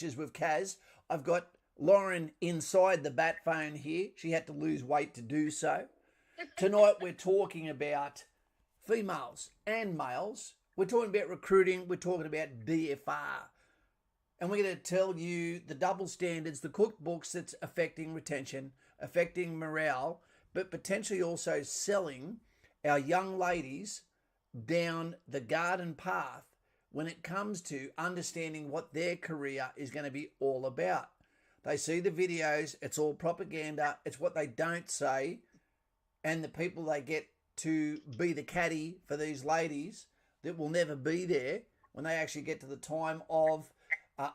with Kaz. I've got Lauren inside the bat phone here. She had to lose weight to do so. Tonight we're talking about females and males. We're talking about recruiting. We're talking about DFR. And we're going to tell you the double standards, the cookbooks that's affecting retention, affecting morale, but potentially also selling our young ladies down the garden path when it comes to understanding what their career is going to be all about. They see the videos, it's all propaganda, it's what they don't say, and the people they get to be the caddy for these ladies that will never be there when they actually get to the time of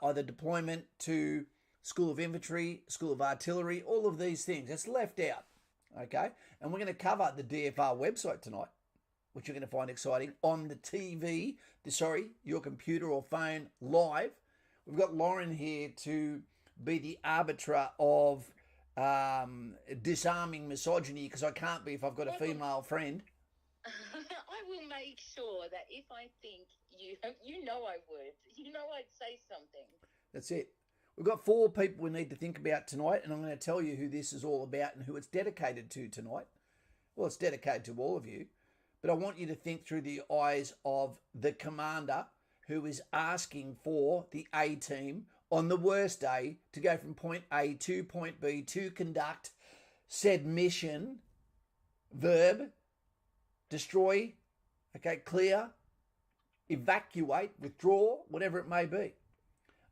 either deployment to School of Infantry, School of Artillery, all of these things. It's left out, okay? And we're going to cover the DFR website tonight, which you're going to find exciting, on the TV, your computer or phone live. We've got Lauren here to be the arbiter of disarming misogyny, because I can't be if I've got a female friend. I will make sure that if I think you know I would. You know I'd say something. That's it. We've got 4 people we need to think about tonight, and I'm going to tell you who this is all about and who it's dedicated to tonight. Well, it's dedicated to all of you, but I want you to think through the eyes of the commander who is asking for the A team on the worst day to go from point A to point B to conduct said mission, verb, destroy, okay, clear, evacuate, withdraw, whatever it may be.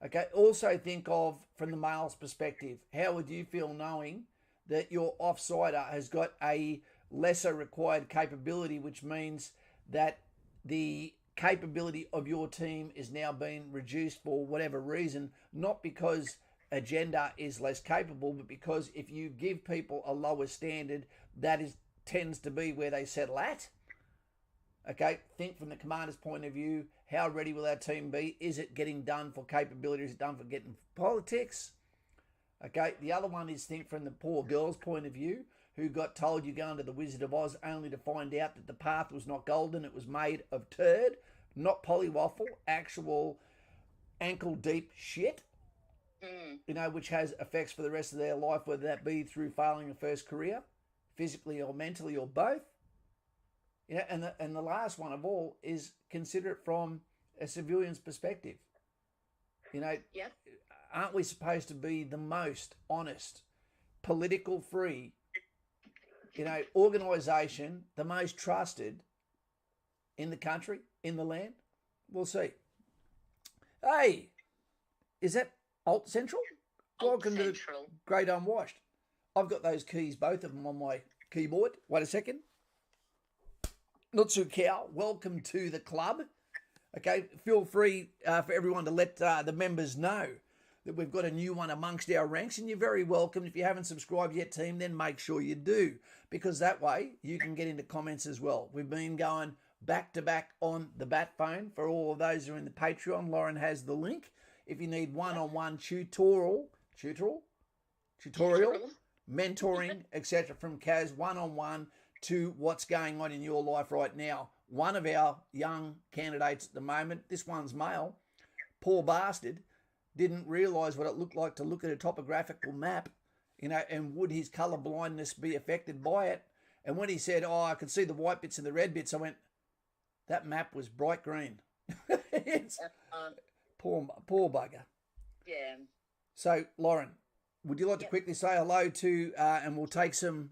Okay, also think of, from the male's perspective, how would you feel knowing that your offsider has got a lesser required capability, which means that the capability of your team is now being reduced for whatever reason, not because a gender is less capable, but because if you give people a lower standard, that tends to be where they settle at. Okay, think from the commander's point of view, how ready will our team be? Is it getting done for capability? Is it done for getting politics? Okay, the other one is think from the poor girl's point of view, who got told you're going to the Wizard of Oz only to find out that the path was not golden, it was made of turd, not polywaffle, actual ankle-deep shit, which has effects for the rest of their life, whether that be through failing a first career, physically or mentally or both. And the last one of all is consider it from a civilian's perspective. Aren't we supposed to be the most honest, political free, organisation, the most trusted in the country, in the land? We'll see. Hey, is that Alt Central? Welcome to the Great Unwashed. I've got those keys, both of them, on my keyboard. Wait a second. Nutsu Cow, welcome to the club. Okay, feel free for everyone to let the members know that we've got a new one amongst our ranks, and you're very welcome. If you haven't subscribed yet, team, then make sure you do, because that way you can get into comments as well. We've been going back to back on the bat phone. For all of those who are in the Patreon, Lauren has the link. If you need one-on-one tutorial, mentoring, etc. from Kaz, one-on-one to what's going on in your life right now. One of our young candidates at the moment, this one's male, poor bastard, didn't realise what it looked like to look at a topographical map, and would his colour blindness be affected by it? And when he said, I could see the white bits and the red bits, I went, that map was bright green. It's poor bugger. Yeah. So, Lauren, would you like to quickly say hello to, and we'll take some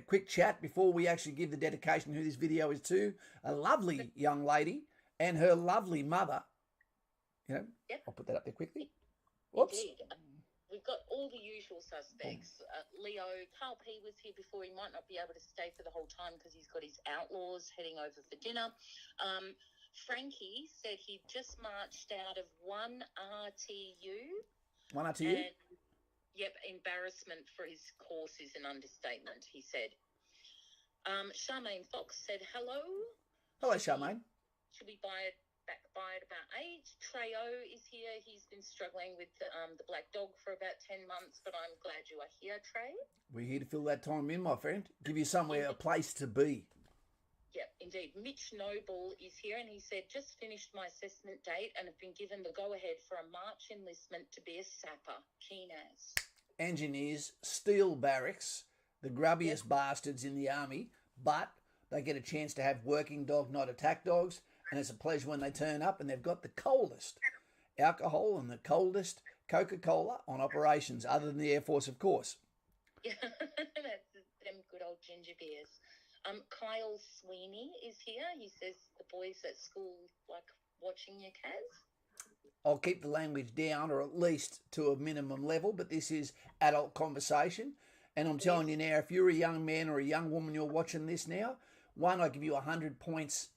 quick chat before we actually give the dedication who this video is to, a lovely young lady and her lovely mother. I'll put that up there quickly. Whoops. Indeed. We've got all the usual suspects. Leo, Carl P was here before. He might not be able to stay for the whole time because he's got his outlaws heading over for dinner. Frankie said he just marched out of one RTU. One RTU? And, embarrassment for his course is an understatement, he said. Charmaine Fox said, hello. Hello, Charmaine. Should we buy it back by at about 8? Treo is here. He's been struggling with the black dog for about 10 months, but I'm glad you are here, Trey. We're here to fill that time in, my friend. Give you somewhere, a place to be. Yep, indeed. Mitch Noble is here, and he said, just finished my assessment date and have been given the go-ahead for a March enlistment to be a sapper. Keen as. Engineers, steel barracks, the grubbiest bastards in the army, but they get a chance to have working dog, not attack dogs, and it's a pleasure when they turn up and they've got the coldest alcohol and the coldest Coca-Cola on operations, other than the Air Force, of course. Yeah, that's them good old ginger beers. Kyle Sweeney is here. He says the boys at school like watching you, Kaz. I'll keep the language down, or at least to a minimum level, but this is adult conversation. And I'm telling you now, if you're a young man or a young woman, you're watching this now, one, I give you 100 points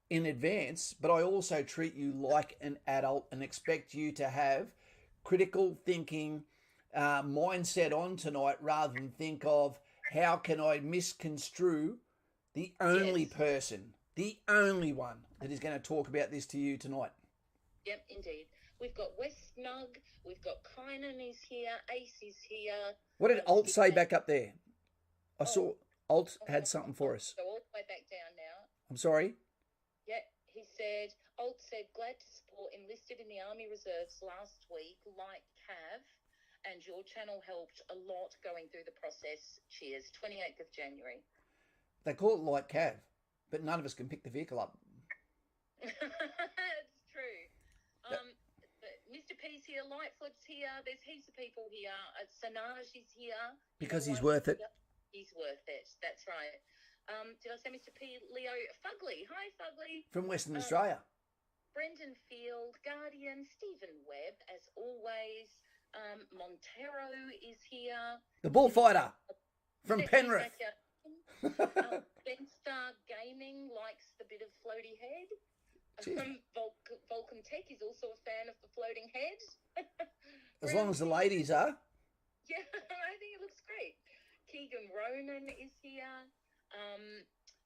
in advance, but I also treat you like an adult and expect you to have critical thinking mindset on tonight, rather than think of how can I misconstrue the only person, the only one that is going to talk about this to you tonight. Yep, indeed. We've got West Nug, we've got Kynan is here, Ace is here. What did Alt say back up there? I saw Alt had something for us. So all the way back down now. I'm sorry? Yeah, he said, Alt said, glad to support enlisted in the Army Reserves last week, like Cav, and your channel helped a lot going through the process. Cheers. 28th of January. They call it light cav, but none of us can pick the vehicle up. It's true. Mr. P's here, Lightfoot's here, there's heaps of people here. Sanaj is here. Because he's worth it. He's worth it, that's right. Did I say Mr. P? Leo Fugly. Hi, Fugly. From Western Australia. Brendan Field, Guardian, Stephen Webb, as always. Montero is here. The bullfighter from Penrith. Benstar Gaming likes the bit of floaty head. Vulcan Tech is also a fan of the floating head. As long as the ladies are. Yeah, I think it looks great. Keegan Ronan is here.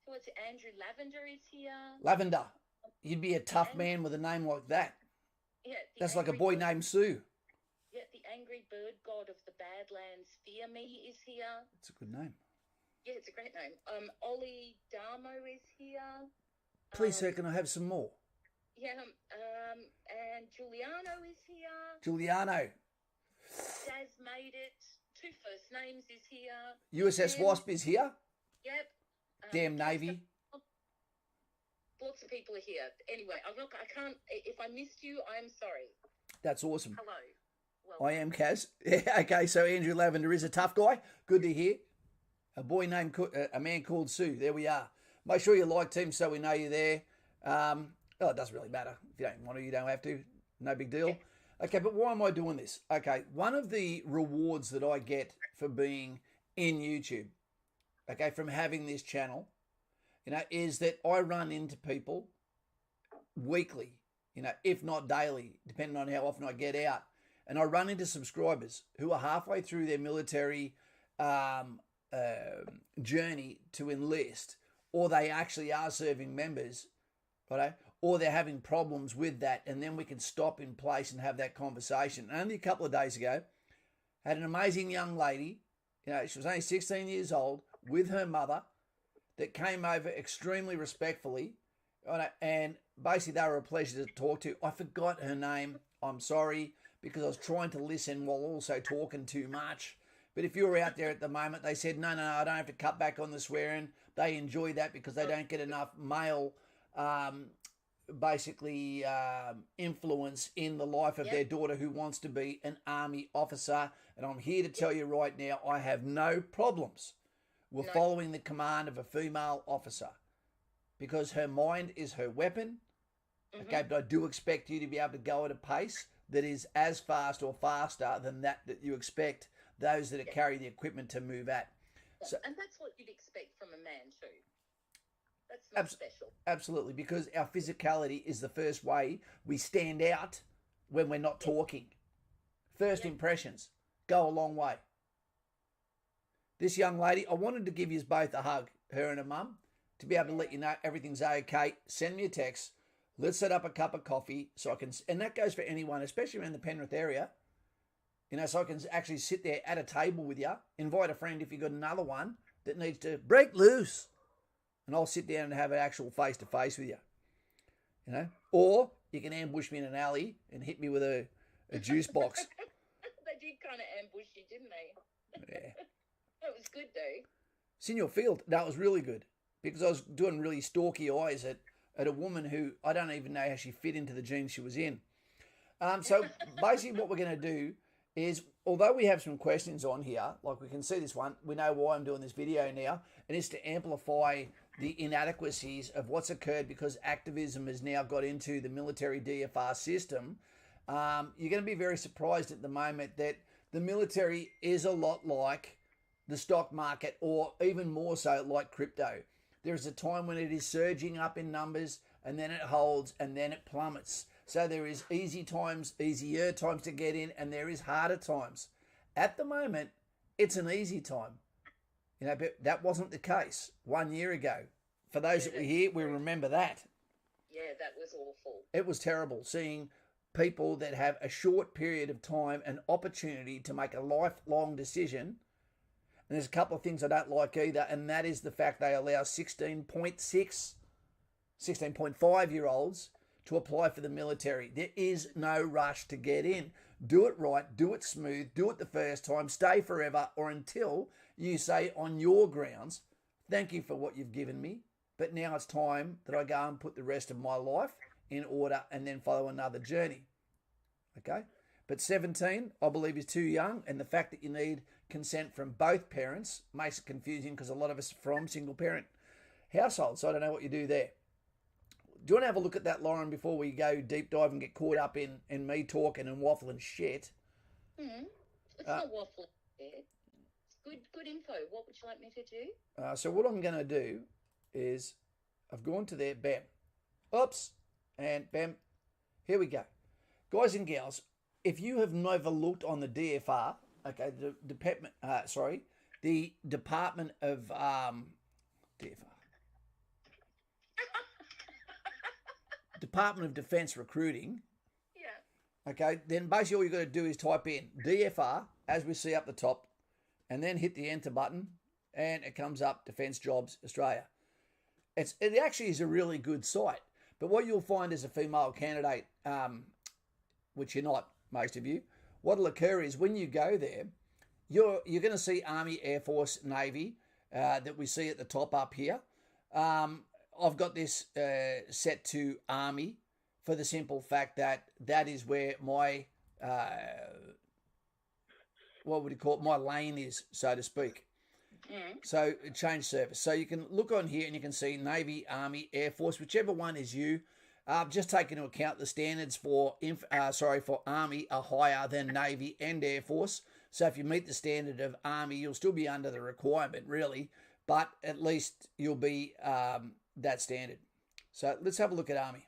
What's it? Andrew Lavender is here. Lavender. You'd be a tough man with a name like that. Yeah. That's like a boy named Sue. Yeah, the angry bird god of the Badlands, Fear Me, is here. It's a good name. Yeah, it's a great name. Ollie Darmo is here. Please, sir, can I have some more? Yeah, and Giuliano is here. Giuliano. Daz made it. Two first names is here. USS Wasp is here. Yep. Damn Navy. Lots of people are here. Anyway, I can't. If I missed you, I'm sorry. That's awesome. Hello. I am Kaz. Yeah, okay, so Andrew Lavender is a tough guy. Good to hear. A man called Sue. There we are. Make sure you like Team so we know you're there. It doesn't really matter. If you don't want to, you don't have to. No big deal. Yeah. Okay, but why am I doing this? Okay, one of the rewards that I get for being in YouTube, okay, from having this channel, is that I run into people weekly, if not daily, depending on how often I get out. And I run into subscribers who are halfway through their military journey to enlist, or they actually are serving members, right? Or they're having problems with that, and then we can stop in place and have that conversation. And only a couple of days ago, had an amazing young lady, she was only 16 years old, with her mother, that came over extremely respectfully, and basically they were a pleasure to talk to. I forgot her name. I'm sorry, because I was trying to listen while also talking too much. But if you're out there at the moment, they said, no, I don't have to cut back on the swearing. They enjoy that because they don't get enough male, influence in the life of their daughter who wants to be an army officer. And I'm here to tell you right now, I have no problems with following the command of a female officer, because her mind is her weapon. Okay, but I do expect you to be able to go at a pace that is as fast or faster than that you expect those that carry the equipment to move at. So, and that's what you'd expect from a man too. That's not special. Absolutely, because our physicality is the first way we stand out when we're not talking. First impressions go a long way. This young lady, I wanted to give you both a hug, her and her mum, to be able to let you know everything's okay. Send me a text. Let's set up a cup of coffee so I can, and that goes for anyone, especially around the Penrith area, so I can actually sit there at a table with you, invite a friend if you've got another one that needs to break loose, and I'll sit down and have an actual face-to-face with you. You know? Or you can ambush me in an alley and hit me with a juice box. They did kind of ambush you, didn't they? Yeah. That was good, though. It's in your field. That was really good. Because I was doing really stalky eyes at a woman who I don't even know how she fit into the jeans she was in. So basically what we're going to do is, although we have some questions on here, like we can see this one, we know why I'm doing this video now, and it's to amplify the inadequacies of what's occurred because activism has now got into the military DFR system. You're going to be very surprised at the moment that the military is a lot like the stock market, or even more so like crypto. There's a time when it is surging up in numbers, and then it holds, and then it plummets. So there is easier times to get in, and there is harder times. At the moment, it's an easy time. You know, but that wasn't the case 1 year ago. For those that were here, we remember that. Yeah, that was awful. It was terrible seeing people that have a short period of time and opportunity to make a lifelong decision. And there's a couple of things I don't like either, and that is the fact they allow 16.5-year-olds to apply for the military. There is no rush to get in. Do it right, do it smooth, do it the first time, stay forever, or until you say on your grounds, thank you for what you've given me, but now it's time that I go and put the rest of my life in order and then follow another journey. Okay? But 17, I believe, is too young, and the fact that you need consent from both parents makes it confusing because a lot of us are from single-parent households, so I don't know what you do there. Do you want to have a look at that, Lauren, before we go deep dive and get caught up in me talking and waffling shit? It's not waffling shit. It's good info. What would you like me to do? So what I'm going to do is I've gone to there, bam, oops, and bam, here we go. Guys and gals, if you have never looked on the DFR, okay, the Department of DFR. Department of Defence Recruiting. Yeah. Okay, then basically all you've got to do is type in DFR, as we see up the top, and then hit the enter button, and it comes up Defence Jobs Australia. It actually is a really good site, but what you'll find as a female candidate, which you're not, most of you, what'll occur is when you go there, you're going to see Army, Air Force, Navy that we see at the top up here. I've got this set to Army for the simple fact that that is where my, my lane is, so to speak. So change service. So you can look on here and you can see Navy, Army, Air Force, whichever one is you. Just take into account the standards for Army are higher than Navy and Air Force. So if you meet the standard of Army, you'll still be under the requirement, really, but at least you'll be that standard. So let's have a look at Army.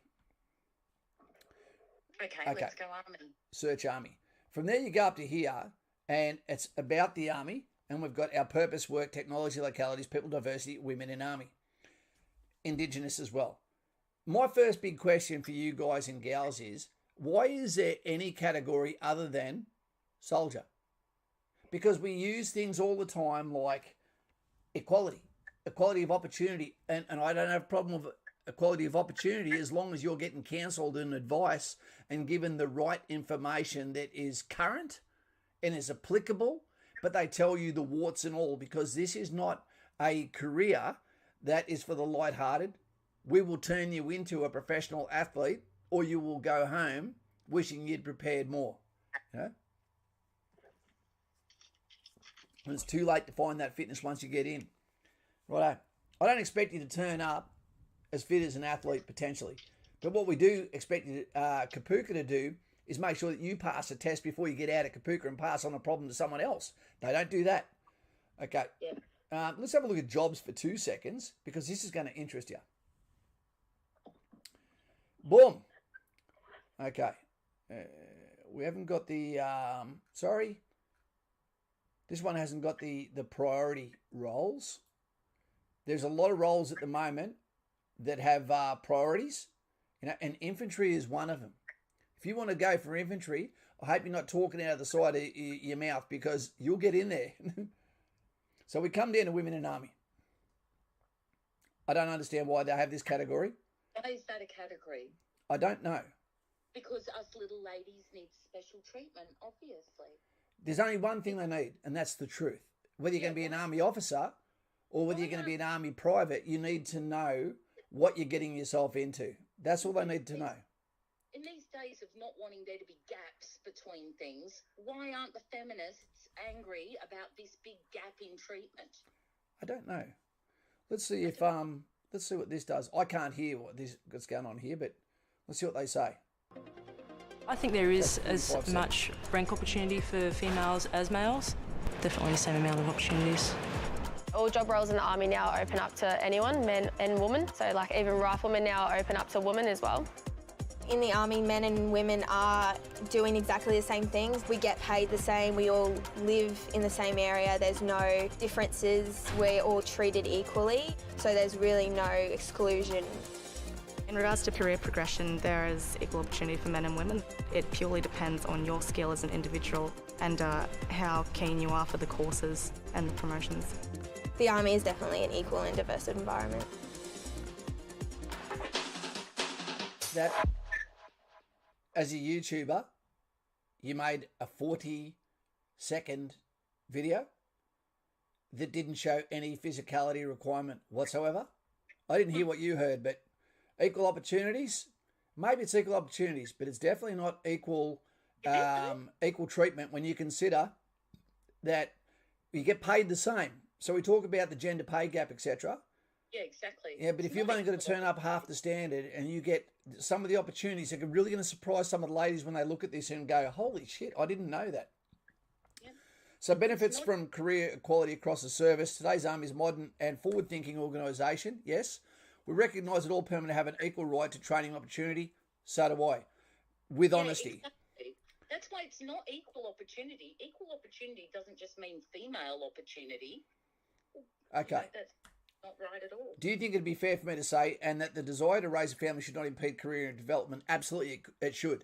Okay, let's go Army. Search Army. From there you go up to here, and it's about the Army, and we've got our purpose, work, technology, localities, people, diversity, women in Army. Indigenous as well. My first big question for you guys and gals is, why is there any category other than soldier? Because we use things all the time like equality of opportunity, and I don't have a problem with equality of opportunity as long as you're getting counselled and advice and given the right information that is current and is applicable, but they tell you the warts and all, because this is not a career that is for the lighthearted. We will turn you into a professional athlete, or you will go home wishing you'd prepared more. You know? And it's too late to find that fitness once you get in. Righto. I don't expect you to turn up as fit as an athlete potentially, but what we do expect you Kapuka to do is make sure that you pass a test before you get out of Kapuka and pass on a problem to someone else. They don't do that. Okay. Yeah. Let's have a look at jobs for 2 seconds, because this is going to interest you. Boom. Okay. We haven't got the, this one hasn't got the priority roles. There's a lot of roles at the moment that have priorities, you know, and infantry is one of them. If you want to go for infantry, I hope you're not talking out of the side of your mouth, because you'll get in there. So we come down to women in Army. I don't understand why they have this category. Why is that a category? I don't know. Because us little ladies need special treatment, obviously. There's only one thing they need, and that's the truth. Whether you're going to be an army officer or whether you're going to be an army private, you need to know what you're getting yourself into. That's all they need to know. In these days of not wanting there to be gaps between things, why aren't the feminists angry about this big gap in treatment? I don't know. Let's see if let's see what this does. I can't hear what's going on here, but let's see what they say. I think there is as much rank opportunity for females as males. Definitely the same amount of opportunities. All job roles in the army now open up to anyone, men and women. So like even riflemen now open up to women as well. In the army, men and women are doing exactly the same things. We get paid the same, we all live in the same area, there's no differences, we're all treated equally, so there's really no exclusion. In regards to career progression, there is equal opportunity for men and women. It purely depends on your skill as an individual and how keen you are for the courses and the promotions. The army is definitely an equal and diverse environment. That, as a YouTuber, you made a 40-second video that didn't show any physicality requirement whatsoever. I didn't hear what you heard, but equal opportunities? Maybe it's equal opportunities, but it's definitely not equal treatment when you consider that you get paid the same. So we talk about the gender pay gap, etc. Yeah, exactly. Yeah, but if you've only got to turn up half the standard and you get some of the opportunities that are really going to surprise some of the ladies when they look at this and go, holy shit, I didn't know that. Yeah. So benefits from career equality across the service. Today's Army is a modern and forward-thinking organisation, yes. We recognise that all permanent have an equal right to training opportunity. So do I, with honesty. Exactly. That's why it's not equal opportunity. Equal opportunity doesn't just mean female opportunity. Okay. You know, that's not right at all. Do you think it'd be fair for me to say, and that the desire to raise a family should not impede career and development? Absolutely, it should.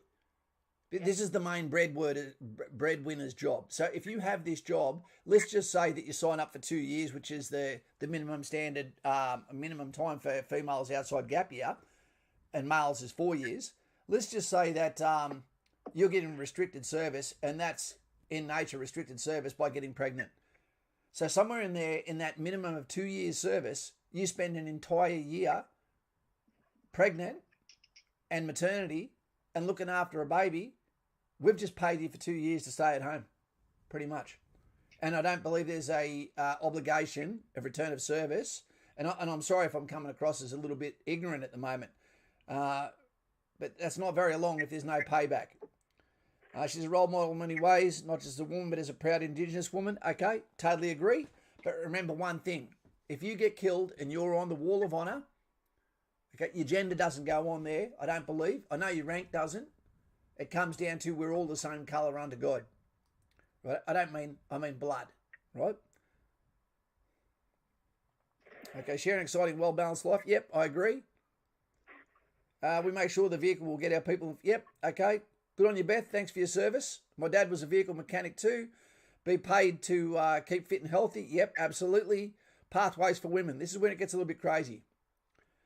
Yeah. This is the main breadwinner's job. So if you have this job, let's just say that you sign up for 2 years, which is the minimum standard, minimum time for females outside gap year, and males is 4 years. Let's just say that you're getting restricted service, and that's in nature restricted service by getting pregnant. So somewhere in there, in that minimum of 2 years service, you spend an entire year pregnant and maternity and looking after a baby. We've just paid you for 2 years to stay at home, pretty much. And I don't believe there's a obligation of return of service. And I'm sorry if I'm coming across as a little bit ignorant at the moment. But that's not very long if there's no payback. She's a role model in many ways, not just a woman, but as a proud Indigenous woman. Okay, totally agree. But remember one thing. If you get killed and you're on the Wall of Honour, okay, your gender doesn't go on there, I don't believe. I know your rank doesn't. It comes down to we're all the same colour under God. Right? I mean blood, right? Okay, share an exciting, well-balanced life. Yep, I agree. We make sure the vehicle will get our people. Yep, okay. Good on you, Beth. Thanks for your service. My dad was a vehicle mechanic too. Be paid to keep fit and healthy. Yep, absolutely. Pathways for women. This is when it gets a little bit crazy.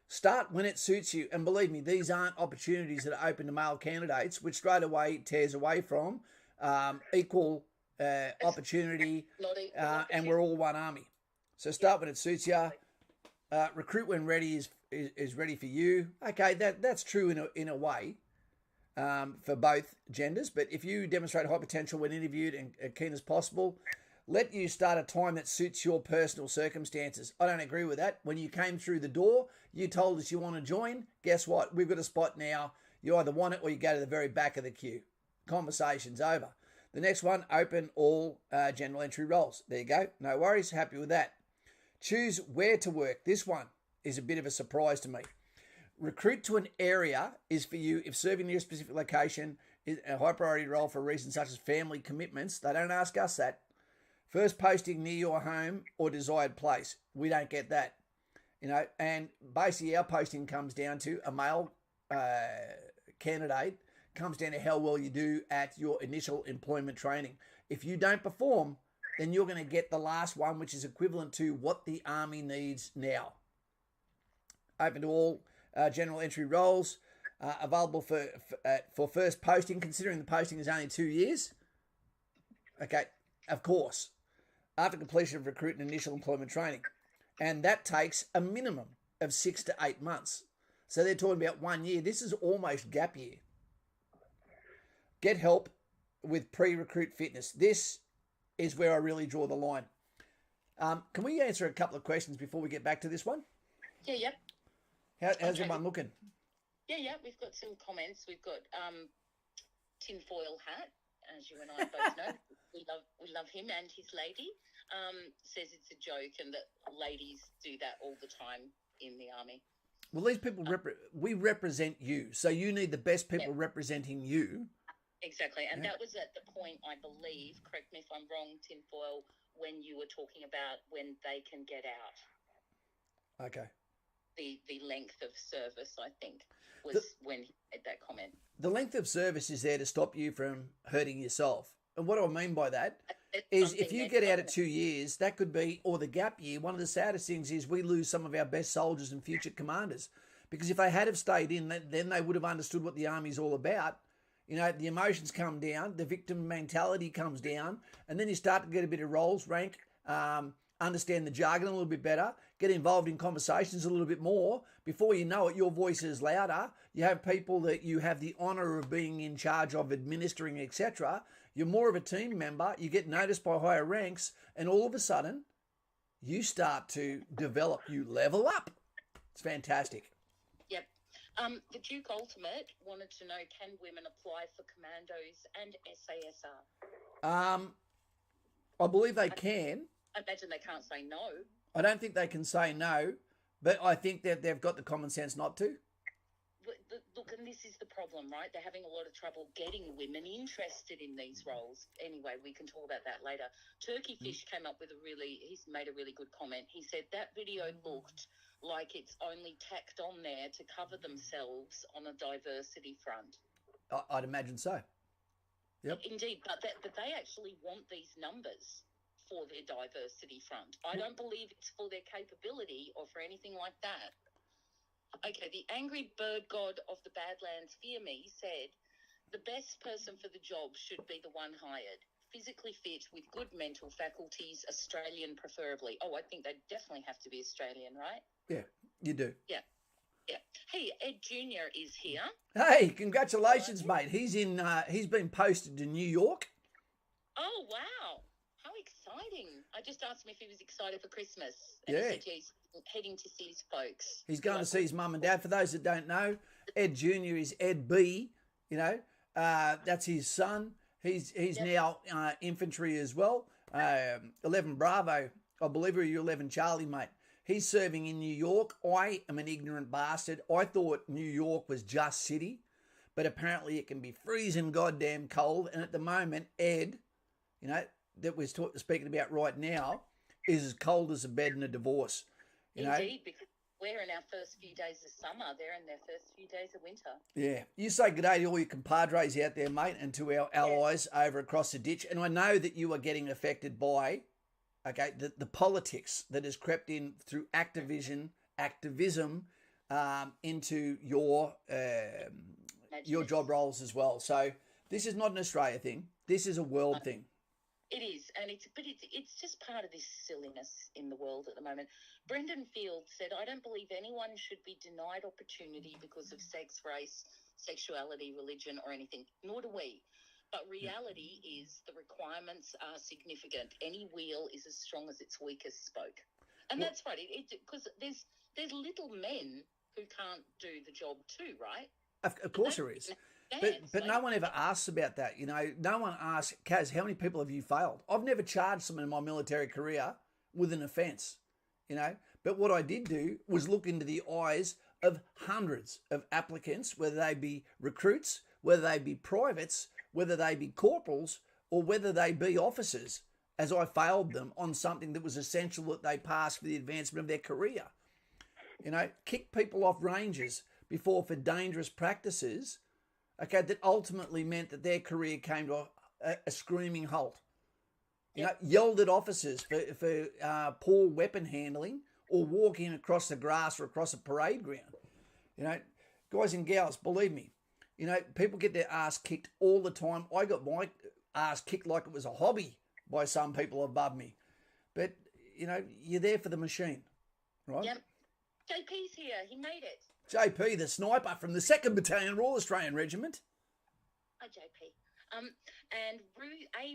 Start when it suits you. And believe me, these aren't opportunities that are open to male candidates, which straight away tears away from equal opportunity, and we're all one army. So start when it suits you. Recruit when ready is ready for you. Okay, that's true in a way. For both genders, but if you demonstrate high potential when interviewed and keen as possible, let you start a time that suits your personal circumstances. I don't agree with that. When you came through the door, you told us you want to join. Guess what? We've got a spot now. You either want it or you go to the very back of the queue. Conversation's over. The next one, open all general entry roles. There you go. No worries. Happy with that. Choose where to work. This one is a bit of a surprise to me. Recruit to an area is for you if serving near a specific location is a high priority role for reasons such as family commitments. They don't ask us that. First posting near your home or desired place. We don't get that. And basically our posting comes down to a male candidate, comes down to how well you do at your initial employment training. If you don't perform, then you're going to get the last one, which is equivalent to what the Army needs now. open to all general entry roles, available for first posting, considering the posting is only 2 years. Okay, of course, after completion of recruit and initial employment training. And that takes a minimum of 6 to 8 months. So they're talking about 1 year. This is almost gap year. Get help with pre-recruit fitness. This is where I really draw the line. Can we answer a couple of questions before we get back to this one? Yeah. How's everyone looking? Yeah. We've got some comments. We've got Tinfoil Hat, as you and I both know. We love him and his lady. Says it's a joke and that ladies do that all the time in the army. Well, these people, we represent you. So you need the best people representing you. Exactly. And that was at the point, I believe, correct me if I'm wrong, Tinfoil, when you were talking about when they can get out. Okay. The length of service, I think, was when he made that comment. The length of service is there to stop you from hurting yourself. And what I mean by that is if you get out at 2 years, that could be, or the gap year, one of the saddest things is we lose some of our best soldiers and future commanders. Because if they had have stayed in, then they would have understood what the army's all about. You know, the emotions come down, the victim mentality comes down, and then you start to get a bit of roles, rank, understand the jargon a little bit better, get involved in conversations a little bit more. Before you know it, your voice is louder. You have people that you have the honour of being in charge of administering, etc. You're more of a team member. You get noticed by higher ranks, and all of a sudden, you start to develop. You level up. It's fantastic. Yep. The Duke Ultimate wanted to know, can women apply for commandos and SASR? I believe they can. I imagine they can't say no. I don't think they can say no, but I think that they've got the common sense not to. Look, and this is the problem, right? They're having a lot of trouble getting women interested in these roles. Anyway, we can talk about that later. Turkey Fish came up with he's made a really good comment. He said that video looked like it's only tacked on there to cover themselves on a diversity front. I'd imagine so. Yep. Indeed, but they actually want these numbers for their diversity front. I don't believe it's for their capability or for anything like that. Okay, the angry bird god of the Badlands, Fear Me, said, the best person for the job should be the one hired. Physically fit with good mental faculties, Australian preferably. Oh, I think they definitely have to be Australian, right? Yeah, you do. Yeah. Hey, Ed Jr. is here. Hey, congratulations, mate. He's been posted to New York. Oh, wow. How exciting. I just asked him if he was excited for Christmas. And yeah. He said he's heading to see his folks. He's going to see his mum and dad. For those that don't know, Ed Jr. is Ed B, that's his son. He's now infantry as well. 11 Bravo, I believe, or you 11 Charlie, mate. He's serving in New York. I am an ignorant bastard. I thought New York was just city, but apparently it can be freezing goddamn cold. And at the moment, Ed, that we're speaking about right now, is as cold as a bed in a divorce. Indeed, because we're in our first few days of summer. They're in their first few days of winter. Yeah. You say good day to all your compadres out there, mate, and to our allies over across the ditch. And I know that you are getting affected by, the politics that has crept in through activism into your job roles as well. So this is not an Australia thing. This is a world thing. It is, and it's just part of this silliness in the world at the moment. Brendan Field said, I don't believe anyone should be denied opportunity because of sex, race, sexuality, religion, or anything, nor do we. But reality is the requirements are significant. Any wheel is as strong as its weakest spoke. And that's right, because there's little men who can't do the job too, right? Of course there is. But no one ever asks about that. No one asks, Kaz, how many people have you failed? I've never charged someone in my military career with an offence, But what I did do was look into the eyes of hundreds of applicants, whether they be recruits, whether they be privates, whether they be corporals, or whether they be officers, as I failed them on something that was essential that they pass for the advancement of their career. Kick people off ranges before for dangerous practices, that ultimately meant that their career came to a screaming halt. Yelled at officers for poor weapon handling or walking across the grass or across a parade ground. You know, guys and gals, believe me, you know, people get their ass kicked all the time. I got my ass kicked like it was a hobby by some people above me. But, you know, you're there for the machine, right? Yep. JP's here. He made it. JP, the sniper from the 2nd Battalion Royal Australian Regiment. Hi, JP. And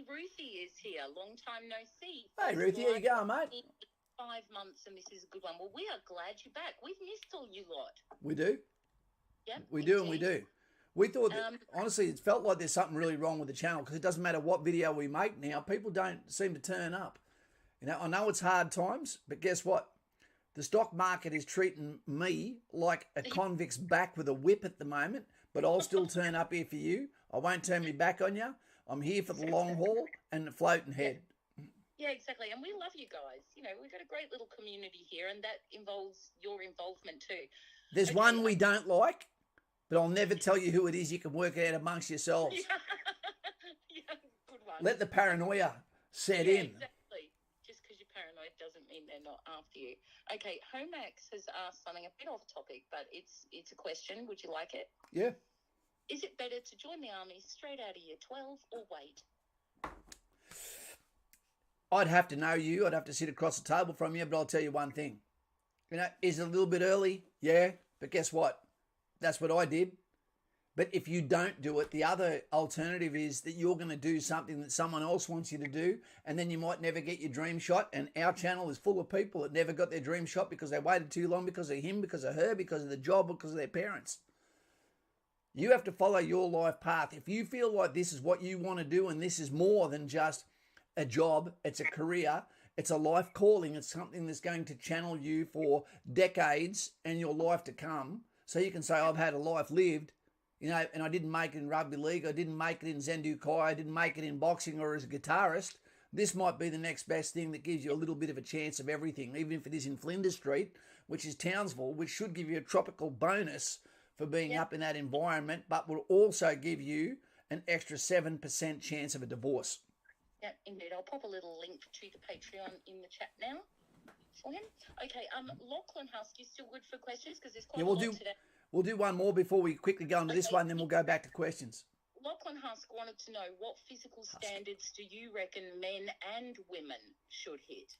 Ruthie is here. Long time no see. Hey, Ruthie, how you going, mate? 5 months, and this is a good one. Well, we are glad you're back. We've missed all you lot. We do. Yep. We do, and we do. We thought, that, honestly, it felt like there's something really wrong with the channel because it doesn't matter what video we make now, people don't seem to turn up. You know, I know it's hard times, but guess what? The stock market is treating me like a convict's back with a whip at the moment, but I'll still turn up here for you. I won't turn my back on you. I'm here for the long haul and the floating head. Yeah, exactly. And we love you guys. You know, we've got a great little community here, and that involves your involvement too. There's one we don't like, but I'll never tell you who it is. You can work it out amongst yourselves. Yeah, good one. Let the paranoia set in. Exactly. Just because you're paranoid doesn't mean they're not after you. Okay, Homax has asked something a bit off topic, but it's a question. Would you like it? Yeah. Is it better to join the army straight out of year 12 or wait? I'd have to know you. I'd have to sit across the table from you, but I'll tell you one thing. You know, is it a little bit early? Yeah, but guess what? That's what I did. But if you don't do it, the other alternative is that you're going to do something that someone else wants you to do, and then you might never get your dream shot. And our channel is full of people that never got their dream shot because they waited too long, because of him, because of her, because of the job, or because of their parents. You have to follow your life path. If you feel like this is what you want to do and this is more than just a job, it's a career, it's a life calling, it's something that's going to channel you for decades and your life to come, so you can say, I've had a life lived, you know, and I didn't make it in rugby league, I didn't make it in Zendu Kai, I didn't make it in boxing or as a guitarist. This might be the next best thing that gives you a little bit of a chance of everything, even if it is in Flinders Street, which is Townsville, which should give you a tropical bonus for being up in that environment, but will also give you an extra 7% chance of a divorce. Yeah, indeed. I'll pop a little link to the Patreon in the chat now for him. Okay, Lachlan Husk, you still good for questions? Because there's quite a lot today. We'll do one more before we quickly go into this one, then we'll go back to questions. Lachlan Husk wanted to know, what physical standards do you reckon men and women should hit?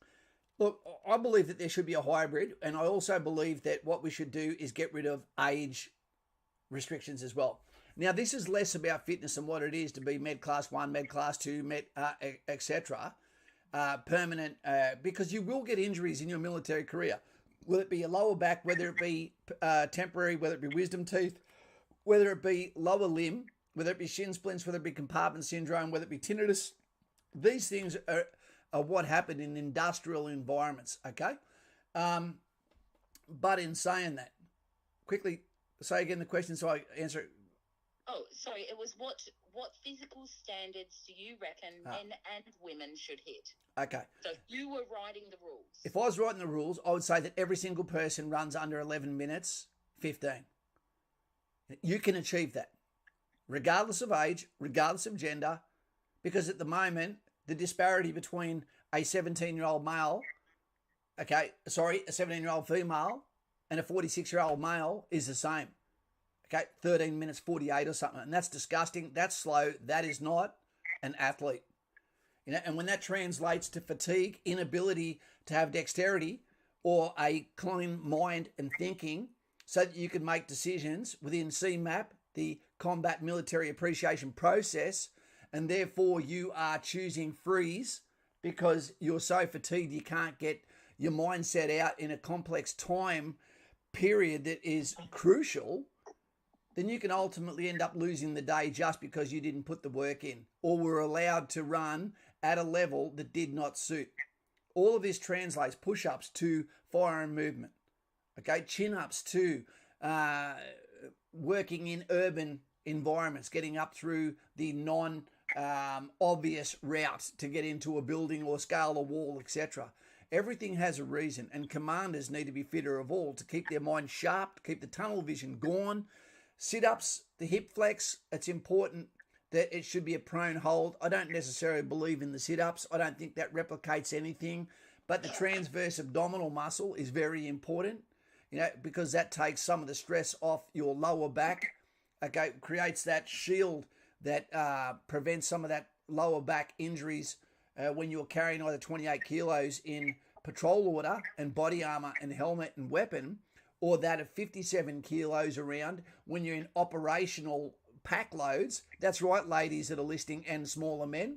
Look, I believe that there should be a hybrid, and I also believe that what we should do is get rid of age restrictions as well. Now, this is less about fitness and what it is to be Med Class 1, Med Class 2, etc. Permanent, because you will get injuries in your military career. Whether it be your lower back, whether it be temporary, whether it be wisdom teeth, whether it be lower limb, whether it be shin splints, whether it be compartment syndrome, whether it be tinnitus. These things are what happen in industrial environments, okay? But in saying that, quickly say again the question so I answer it. Oh, sorry. It was what physical standards do you reckon men and women should hit? Okay. So if you were writing the rules. If I was writing the rules, I would say that every single person runs under 11 minutes, 15. You can achieve that, regardless of age, regardless of gender, because at the moment, the disparity between a 17-year-old male, a 17-year-old female and a 46-year-old male is the same. Okay, 13 minutes 48 or something. And that's disgusting. That's slow. That is not an athlete. You know, and when that translates to fatigue, inability to have dexterity or a clean mind and thinking so that you can make decisions within CMAP, the Combat Military Appreciation Process, and therefore you are choosing freeze because you're so fatigued you can't get your mindset out in a complex time period that is crucial, then you can ultimately end up losing the day just because you didn't put the work in or were allowed to run at a level that did not suit. All of this translates push-ups to firearm movement, okay, chin-ups to working in urban environments, getting up through the non-obvious route to get into a building or scale a wall, etc. Everything has a reason, and commanders need to be fitter of all to keep their mind sharp, to keep the tunnel vision gone. Sit-ups, the hip flex, it's important that it should be a prone hold. I don't necessarily believe in the sit-ups. I don't think that replicates anything, But the transverse abdominal muscle is very important, because that takes some of the stress off your lower back. Okay, creates that shield that prevents some of that lower back injuries when you're carrying either 28 kilos in patrol order and body armor and helmet and weapon, or that of 57 kilos around when you're in operational pack loads. That's right, ladies that are listening and smaller men.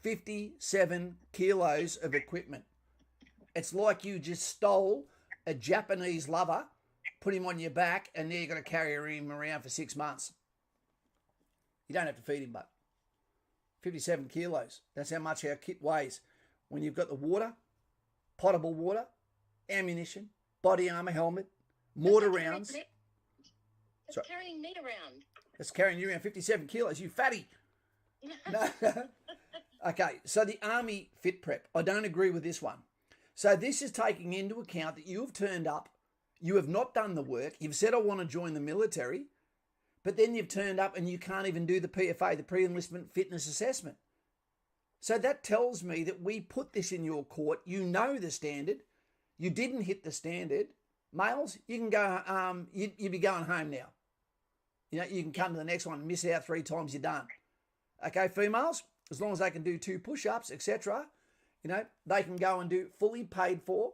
57 kilos of equipment. It's like you just stole a Japanese lover, put him on your back, and now you've got to carry him around for 6 months. You don't have to feed him, but 57 kilos. That's how much our kit weighs. When you've got the water, potable water, ammunition, body armor, helmet, mortar rounds. That's carrying me around. That's carrying you around 57 kilos, you fatty. No. Okay, so the Army Fit Prep. I don't agree with this one. So this is taking into account that you have turned up, you have not done the work, you've said I want to join the military, but then you've turned up and you can't even do the PFA, the pre-enlistment fitness assessment. So that tells me that we put this in your court. You know the standard. You didn't hit the standard. Males, you can go. You'd be going home now. You can come to the next one and miss out 3 times. You're done. Okay, females, as long as they can do 2 push-ups, etc., they can go and do fully paid for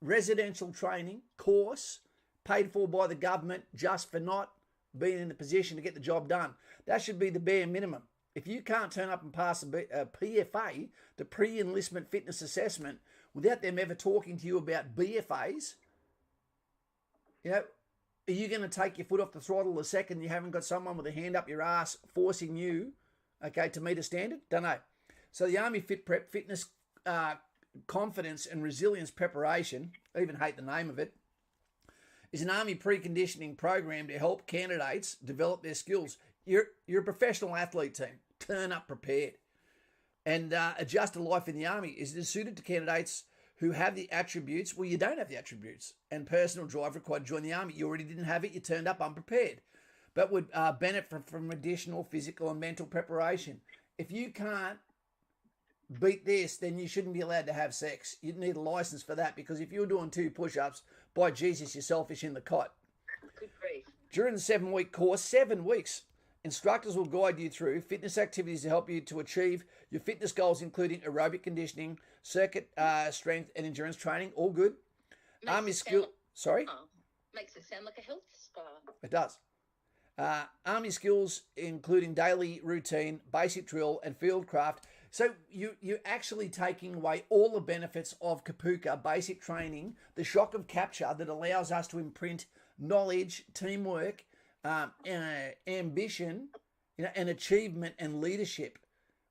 residential training course, paid for by the government, just for not being in the position to get the job done. That should be the bare minimum. If you can't turn up and pass a PFA, the pre-enlistment fitness assessment, without them ever talking to you about BFAs, are you going to take your foot off the throttle the second you haven't got someone with a hand up your ass forcing you, to meet a standard? Don't know. So the Army Fit Prep, fitness, confidence and resilience preparation, I even hate the name of it, is an Army preconditioning program to help candidates develop their skills. You're a professional athlete team. Turn up prepared. And adjust a life in the Army is suited to candidates who have the attributes, well, you don't have the attributes, and personal drive required to join the Army. You already didn't have it, you turned up unprepared, but would benefit from additional physical and mental preparation. If you can't beat this, then you shouldn't be allowed to have sex. You'd need a license for that, because if you're doing 2 push-ups, by Jesus, you're selfish in the cot. Good grief. During the 7-week course, 7 weeks, instructors will guide you through fitness activities to help you to achieve your fitness goals, including aerobic conditioning, circuit strength and endurance training. All good. Army skill. Makes it sound like a health spa. It does. Army skills, including daily routine, basic drill, and field craft. So you're actually taking away all the benefits of Kapuka, basic training, the shock of capture that allows us to imprint knowledge, teamwork, ambition, and achievement and leadership.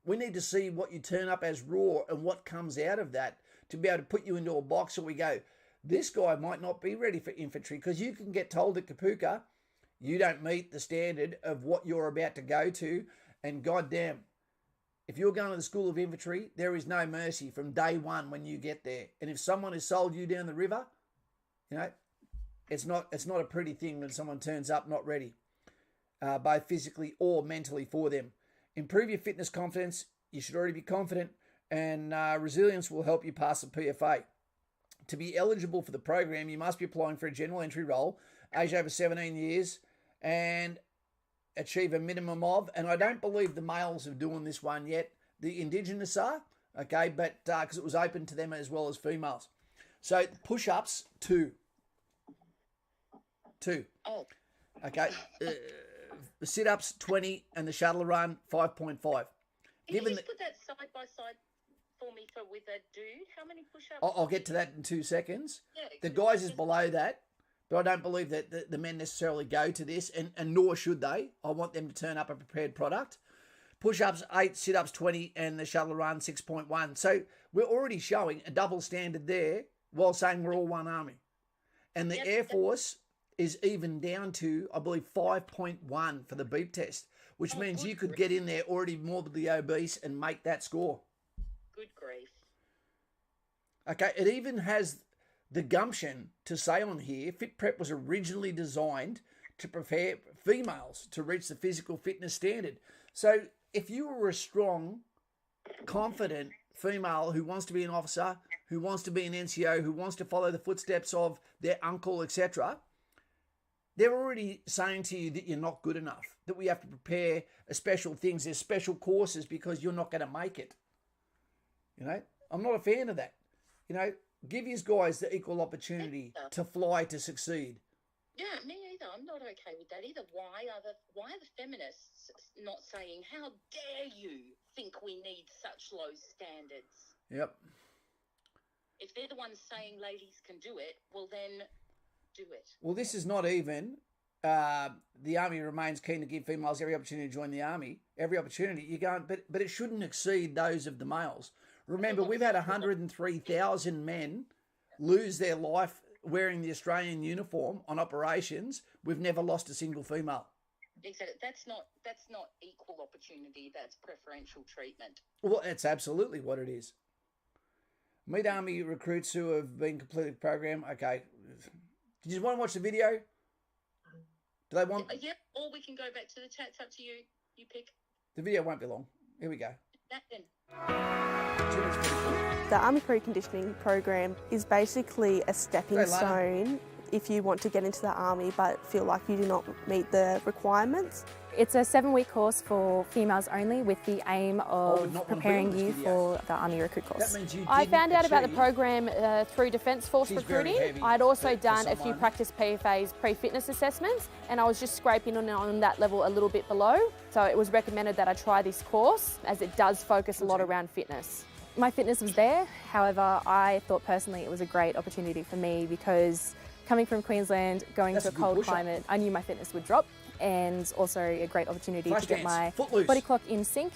We need to see what you turn up as raw and what comes out of that to be able to put you into a box where we go, this guy might not be ready for infantry, because you can get told at Kapuka, you don't meet the standard of what you're about to go to, and goddamn, if you're going to the School of Infantry, there is no mercy from day one when you get there. And if someone has sold you down the river, it's not a pretty thing when someone turns up not ready, both physically or mentally for them. Improve your fitness confidence. You should already be confident, and resilience will help you pass the PFA. To be eligible for the program, you must be applying for a general entry role, age over 17 years, and achieve a minimum of, and I don't believe the males are doing this one yet. The Indigenous are, okay, but because it was open to them as well as females. So push-ups, 2. Oh. Okay. The sit-ups, 20, and the shuttle run, 5.5. Can you just put that side by side for me with a dude? How many push-ups? I'll get to that in 2 seconds. Yeah, the guys is below that, but I don't believe that the men necessarily go to this, and nor should they. I want them to turn up a prepared product. Push-ups, 8, sit-ups, 20, and the shuttle run, 6.1. So we're already showing a double standard there while saying we're all one army. And the Air Force is even down to, I believe, 5.1 for the beep test, which means you could get in there already morbidly obese and make that score. Good grief. Okay, it even has the gumption to say on here, Fit Prep was originally designed to prepare females to reach the physical fitness standard. So if you were a strong, confident female who wants to be an officer, who wants to be an NCO, who wants to follow the footsteps of their uncle, etc., they're already saying to you that you're not good enough, that we have to prepare special things, there's special courses because you're not going to make it. You know, I'm not a fan of that. You know, give these guys the equal opportunity to fly, to succeed. Yeah, me either. I'm not okay with that either. Why are the feminists not saying, how dare you think we need such low standards? Yep. If they're the ones saying ladies can do it, well then do it. Well, this is not even the Army remains keen to give females every opportunity to join the Army. Every opportunity. You go, but it shouldn't exceed those of the males. Remember, we've had 103,000 men lose their life wearing the Australian uniform on operations. We've never lost a single female. Exactly. That's not equal opportunity. That's preferential treatment. Well, that's absolutely what it is. Meet Army recruits who have been completed the program. Okay. Do you want to watch the video? Do they want? Yeah, or we can go back to the chat. It's up to you. You pick. The video won't be long. Here we go. That then. The Army Preconditioning program is basically a stepping stone if you want to get into the Army but feel like you do not meet the requirements. It's a 7-week course for females only with the aim of preparing you for the Army recruit course. That means you I found out about the program through Defence Force recruiting. I'd also done a few practice PFAs pre-fitness assessments and I was just scraping on that level a little bit below. So it was recommended that I try this course as it does focus a lot around fitness. My fitness was there, however, I thought personally it was a great opportunity for me because coming from Queensland, going to a cold climate, I knew my fitness would drop, and also a great opportunity to get my body clock in sync.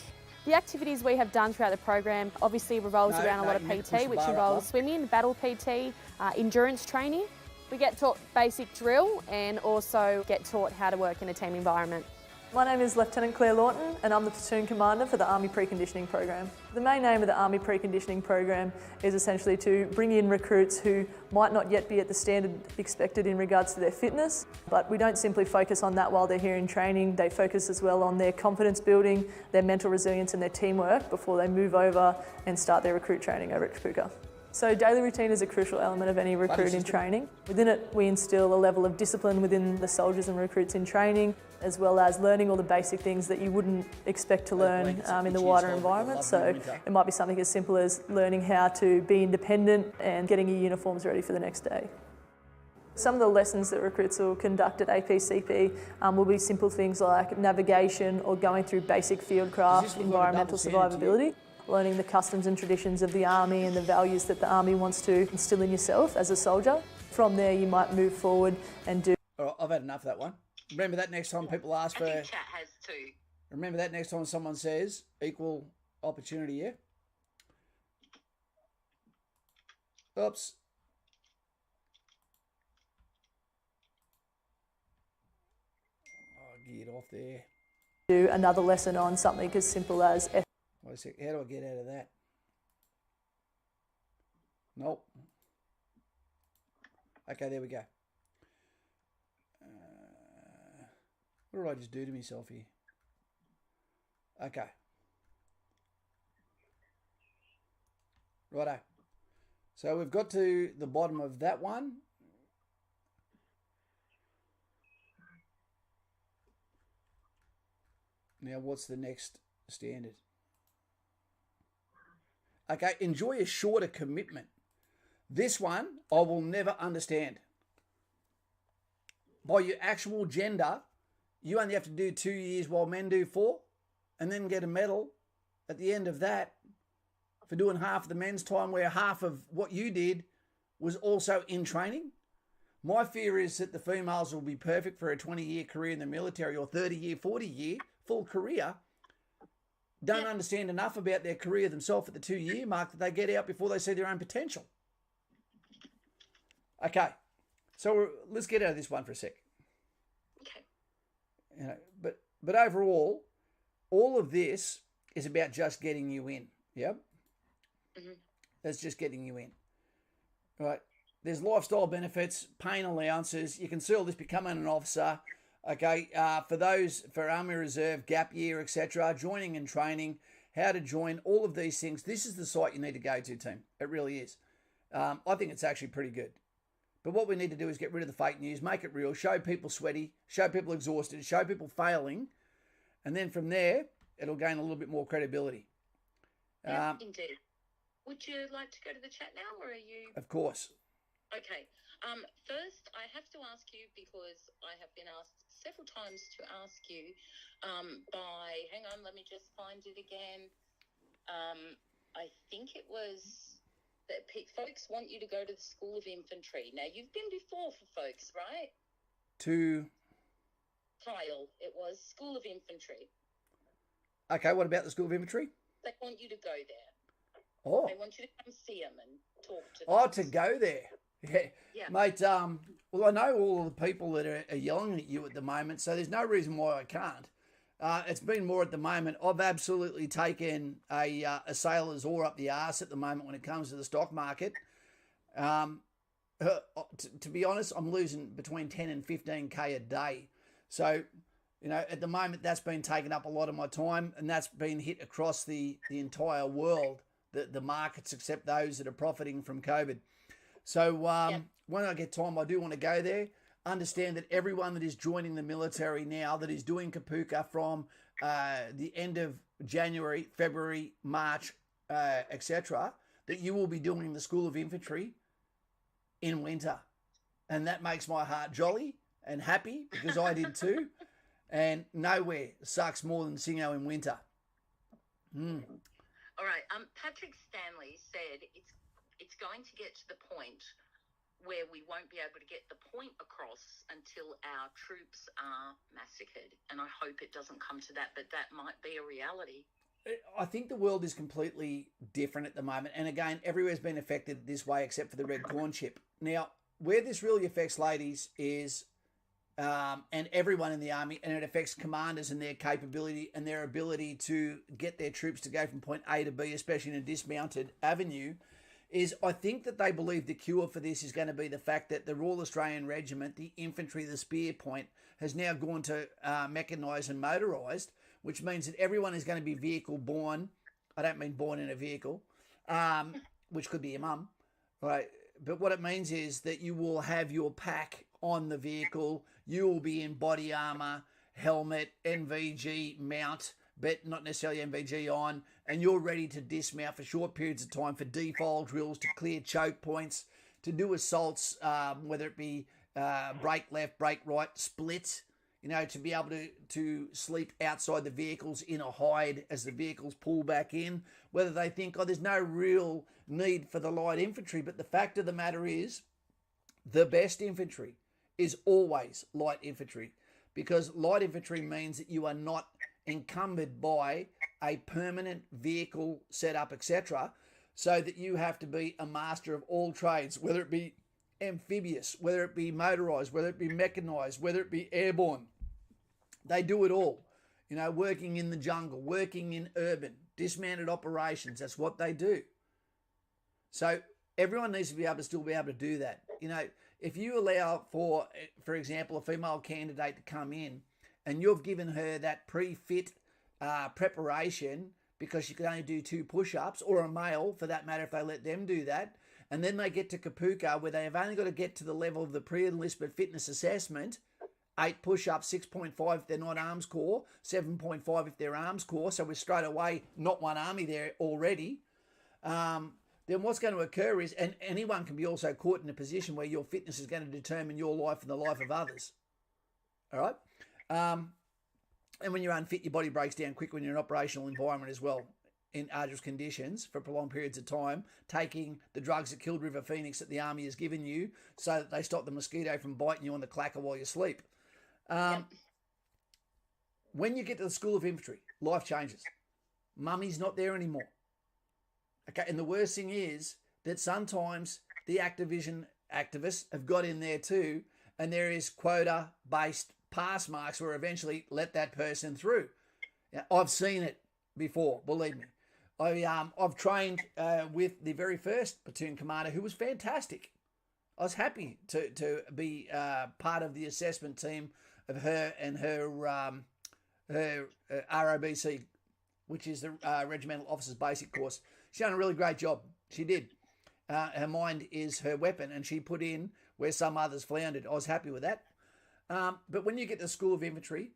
The activities we have done throughout the program obviously revolves around a lot of PT, which involves swimming, battle PT, endurance training. We get taught basic drill and also get taught how to work in a team environment. My name is Lieutenant Claire Lawton and I'm the Platoon Commander for the Army Preconditioning Program. The main aim of the Army Preconditioning Program is essentially to bring in recruits who might not yet be at the standard expected in regards to their fitness, but we don't simply focus on that while they're here in training. They focus as well on their confidence building, their mental resilience and their teamwork before they move over and start their recruit training over at Debunking. So daily routine is a crucial element of any recruit in training. Within it, we instill a level of discipline within the soldiers and recruits in training, as well as learning all the basic things that you wouldn't expect to learn in the wider environment. So it might be something as simple as learning how to be independent and getting your uniforms ready for the next day. Some of the lessons that recruits will conduct at APCP will be simple things like navigation or going through basic field craft, environmental survivability. Learning the customs and traditions of the Army and the values that the Army wants to instill in yourself as a soldier. From there you might move forward and do... All right, I've had enough of that one. Remember that next time people ask for... I think chat has too. Remember that next time someone says equal opportunity, yeah? Oops. Oh, get off there. Do another lesson on something as simple as... Wait a sec, how do I get out of that? Nope. Okay, there we go. What did I just do to myself here? Okay. Righto. So we've got to the bottom of that one. Now what's the next standard? Okay, enjoy a shorter commitment. This one I will never understand. By your actual gender, you only have to do 2 years while men do 4 and then get a medal at the end of that for doing half of the men's time where half of what you did was also in training. My fear is that the females will be perfect for a 20-year career in the military or 30-year, 40-year full career, don't understand enough about their career themselves at the 2-year mark that they get out before they see their own potential. Okay, so let's get out of this one for a sec. Okay. You know, but overall, all of this is about just getting you in. Yep. Mm-hmm. That's just getting you in. Right. There's lifestyle benefits, paying allowances. You can see all this becoming an officer. Okay. For those for Army Reserve, gap year, etc., joining and training, how to join, all of these things. This is the site you need to go to, team. It really is. I think it's actually pretty good. But what we need to do is get rid of the fake news, make it real, show people sweaty, show people exhausted, show people failing, and then from there, it'll gain a little bit more credibility. Yeah, indeed. Would you like to go to the chat now, or are you... Of course. Okay. First, I have to ask you, because I have been asked several times to ask you hang on, let me just find it again. I think it was that folks want you to go to the School of Infantry. Now, you've been before for folks, right? To... Kyle, it was School of Infantry. Okay, what about the School of Infantry? They want you to go there. Oh. They want you to come see them and talk to them. Oh, to go there. Yeah. Mate, well, I know all of the people that are yelling at you at the moment, so there's no reason why I can't. It's been more at the moment. I've absolutely taken a sailor's oar up the arse at the moment when it comes to the stock market. To be honest, I'm losing between 10 and 15K a day. So, at the moment, that's been taking up a lot of my time, and that's been hit across the entire world, the markets, except those that are profiting from COVID. So when I get time, I do want to go there. Understand that everyone that is joining the military now, that is doing Kapuka from the end of January, February, March, etc., that you will be doing the School of Infantry in winter. And that makes my heart jolly and happy, because I did too. And nowhere sucks more than Singo in winter. All right. Patrick Stanley said it's going to get to the point where we won't be able to get the point across until our troops are massacred. And I hope it doesn't come to that, but that might be a reality. I think the world is completely different at the moment. And again, everywhere's been affected this way except for the red corn chip. Now, where this really affects ladies is... and everyone in the army, and it affects commanders and their capability and their ability to get their troops to go from point A to B, especially in a dismounted avenue, is I think that they believe the cure for this is going to be the fact that the Royal Australian Regiment, the infantry, the spear point, has now gone to mechanised and motorised, which means that everyone is going to be vehicle born. I don't mean born in a vehicle, which could be your mum, right? But what it means is that you will have your pack on the vehicle. You will be in body armour, helmet, NVG, mount, but not necessarily NVG on, and you're ready to dismount for short periods of time for defile drills, to clear choke points, to do assaults, whether it be break left, break right, split, to be able to sleep outside the vehicles in a hide as the vehicles pull back in, whether they think, there's no real need for the light infantry. But the fact of the matter is, the best infantry is always light infantry, because light infantry means that you are not encumbered by a permanent vehicle setup, etc., so that you have to be a master of all trades, whether it be amphibious, whether it be motorised, whether it be mechanised, whether it be airborne. They do it all. Working in the jungle, working in urban, dismounted operations, that's what they do. So everyone needs to be able to still be able to do that. If you allow for example, a female candidate to come in and you've given her that pre-fit preparation because she can only do 2 push-ups, or a male for that matter if they let them do that, and then they get to Kapuka where they have only got to get to the level of the pre-enlistment fitness assessment, 8 push-ups, 6.5 if they're not arms corps, 7.5 if they're arms corps, so we're straight away not one army there already. Then what's going to occur is, and anyone can be also caught in a position where your fitness is going to determine your life and the life of others. All right? And when you're unfit, your body breaks down quick when you're in an operational environment as well, in arduous conditions for prolonged periods of time, taking the drugs that killed River Phoenix that the army has given you so that they stop the mosquito from biting you on the clacker while you sleep. When you get to the School of Infantry, life changes. Mummy's not there anymore. Okay, and the worst thing is that sometimes the activists have got in there too, and there is quota-based pass marks where eventually let that person through. Now, I've seen it before, believe me. I've trained with the very first platoon commander, who was fantastic. I was happy to be part of the assessment team of her and her ROBC, which is the Regimental Officers Basic Course. She done a really great job. She did. Her mind is her weapon, and she put in where some others floundered. I was happy with that. But when you get to the School of Infantry,